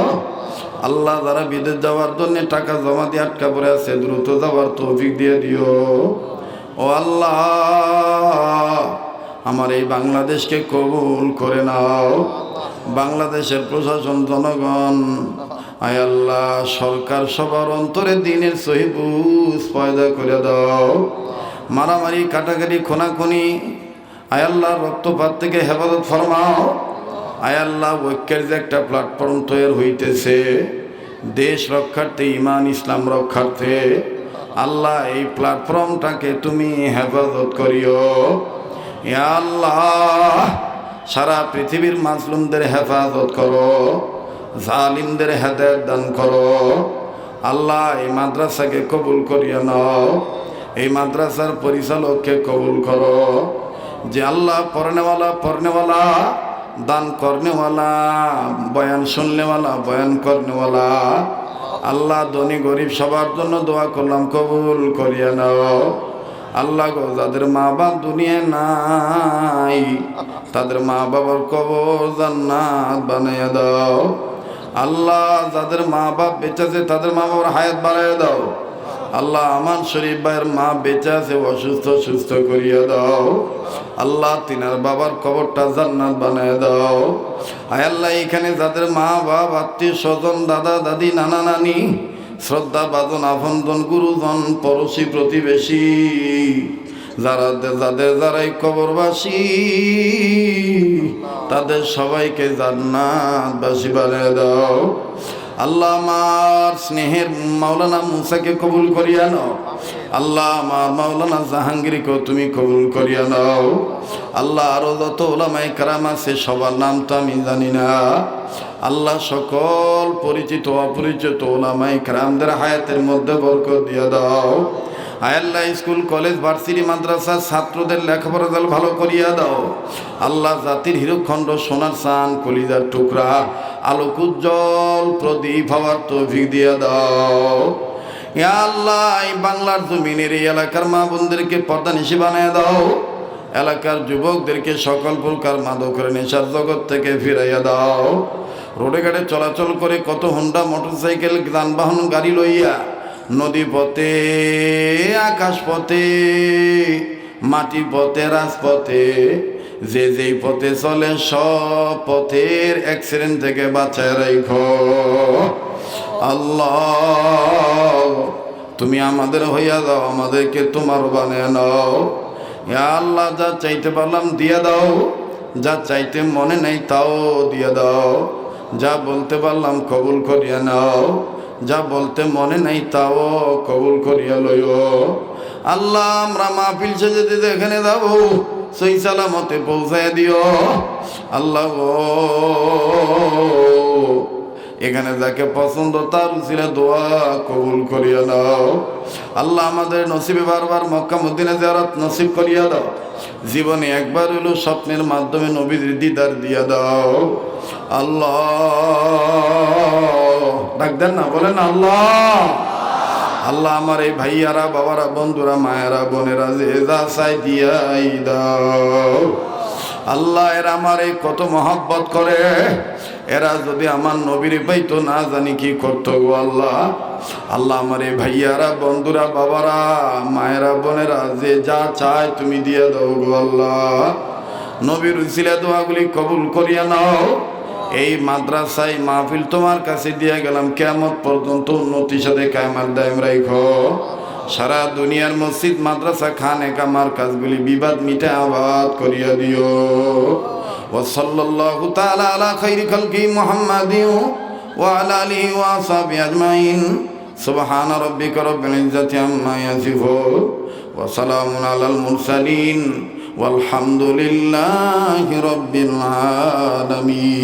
আল্লাহ, যারা বিদেশ যাওয়ার জন্য টাকা জমা দিয়ে আটকা পড়ে আছে দ্রুত যাওয়ার তৌফিক দিয়ে দিও। ও আল্লাহ, আমার এই বাংলাদেশকে কবুল করে নাও। বাংলাদেশের প্রশাসন জনগণ, আয় আল্লাহ, সরকার সবার অন্তরে দিনের সহি বুঝ পয়দা করে দাও। মারামারি কাটাকাটি খুনাখুনি আয় আল্লাহ রক্তপাত থেকে হেফাজত ফরমাও। আয় আল্লাহ, ঐক্যের যে একটা প্ল্যাটফর্ম তৈরি হইতেছে দেশ রক্ষার্থে, ইমান ইসলাম রক্ষার্থে, আল্লাহ, এই প্ল্যাটফর্মটাকে তুমি হেফাজত করিও। ইয়া আল্লাহ, সারা পৃথিবীর মাজলুমদের হেফাজত করো, জালিমদের হেদায়েত দান করো। আল্লাহ, এই মাদ্রাসাকে কবুল করিয়া নাও, এই মাদ্রাসার পরিচালককে কবুল করো। যে আল্লাহ, পড়নেওয়ালা দান করনেওয়ালা, বয়ান শুননেওয়ালা, বয়ান করনেওয়ালা, আল্লাহ, ধনী গরিব সবার জন্য দোয়া করলাম, কবুল করিয়া নাও। আল্লাহ গো, যাদের মা বাপ দুনিয়ায় নাই তাদের মা বাবার কবর জান্নাত বানাইয়া দাও। আল্লাহ, যাদের মা বাপ বেঁচে আছে তাদের মা বাবার হায়াত বাড়াইয়া দাও। আল্লাহ, আমান শরীফ ভাইয়ের মা বেঁচে আছে, অসুস্থ সুস্থ করিয়া দাও। আল্লাহ, তিনার বাবার কবরটা জান্নাত বানায় দাও। আয় আল্লাহ, এখানে যাদের মা বাপ আত্মীয় স্বজন দাদা দাদি নানা নানি শ্রদ্ধা বাজন আপনজন গুরুজন পড়োশী প্রতিবেশী যারাই কবরবাসী তাদের সবাইকে জান্নাতবাসী বানিয়ে দাও। আল্লাহ, আমার স্নেহের মাওলানা মুসাকে কবুল করিয়া নাও। আল্লাহ, আমার মাওলানা জাহাঙ্গীরকেও তুমি কবুল করিয়া নাও। আল্লাহ, আরো যত ওলামায়ে কেরাম আছে সবার নাম তো আমি জানি না। আল্লাহ, সকল পরিচিত অপরিচিত ওলামায়ে কেরামদের হায়াতের মধ্যে বরকত দিয়ে দাও। আয় আল্লাহ, স্কুল কলেজ ভার্সিটি মাদ্রাসার ছাত্রদের লেখাপড়া ভালো করিয়া দাও। আল্লাহ, জাতির হীরকখণ্ড সোনার চান কলিজার টুকরা আলোক উজ্জ্বল প্রদীপ হওয়ার তৌফিক দিয়ে দাও। ইয়া আল্লাহ, এই বাংলার জমিনের এই এলাকার মা বোনদেরকে পর্দা নিশি বানিয়ে দাও। এলাকার যুবকদেরকে সকল প্রকার মাদকের নেশার জগৎ থেকে ফিরাইয়া দাও। রোডে ঘাটে চলাচল করে কত হোন্ডা মোটরসাইকেল যানবাহন গাড়ি লইয়া নদী পথে আকাশ পথে মাটি পথে রাজপথে যে যেই পথে চলে সব পথের অ্যাক্সিডেন্ট থেকে বাঁচায় রাখো আল্লাহ। তুমি আমাদের হইয়া দাও, আমাদেরকে তোমার বানিয়ে নাও ইয়া আল্লাহ। যা চাইতে পারলাম দিয়ে দাও, যা চাইতে মনে নেই তাও দিয়ে দাও। যা বলতে পারলাম কবুল করিয়া নাও, যা বলতে মনে নেই তাও কবুল করিয়া লইও আল্লাহ। আমরা মাহফিল সেজে দিতে এখানে যাবো, সই সালামতে পৌঁছায় দিও আল্লাহ গো। এখানে যাকে পছন্দ তার উসিলা দোয়া কবুল করিয়া দাও আল্লাহ। আমাদের নসিবে বারবার মক্কা মদিনা জিয়ারত নসিব করিয়া দাও। জীবনে একবার হলো স্বপ্নের মাধ্যমে নবীর দিদার দিয়া দাও আল্লাহ। ডাক দেন না, বলেন আল্লাহ। আল্লাহ আমার এই ভাইয়ারা, বাবারা, বন্ধুরা, মায়েরা, বোনেরা যে যা চাই দিয়াই দাও আল্লাহ। এরা আমার এই কত মহব্বত করে, এরা যদি আমার নবীর পাইতো না জানি কি করতো গো আল্লাহ। আল্লাহ আমার এই ভাইয়ারা, বন্ধুরা, বাবারা, মায়েরা, বোনেরা যে যা চায় তুমি দিয়ে দাও গো আল্লাহ। নবীর উসিলা দোয়াগুলি কবুল করিয়া নাও। এই মাদ্রাসায় মাহফিল তোমার কাছে দিয়ে গেলাম, কিয়ামত পর্যন্ত উন্নতির সাথে কায়েমাত দায়েম রাখো। সারা দুনিয়ার মসজিদ, মাদ্রাসা, খানেকা, মারকাজগুলি বিবাদ মিটে আবাদ করিয়া দিও। ওয়া সাল্লাল্লাহু তাআলা আলা খাইরি খালকি মুহাম্মাদিন ওয়া আলা আলিহি ওয়া আসহাবিহি আজমাইন। সুবহানা রাব্বিকা রাব্বিল ইজ্জাতি আম্মা ইয়াসিফুন ওয়া সালামুন আলাল মুরসালিন والحمد لله رب العالمين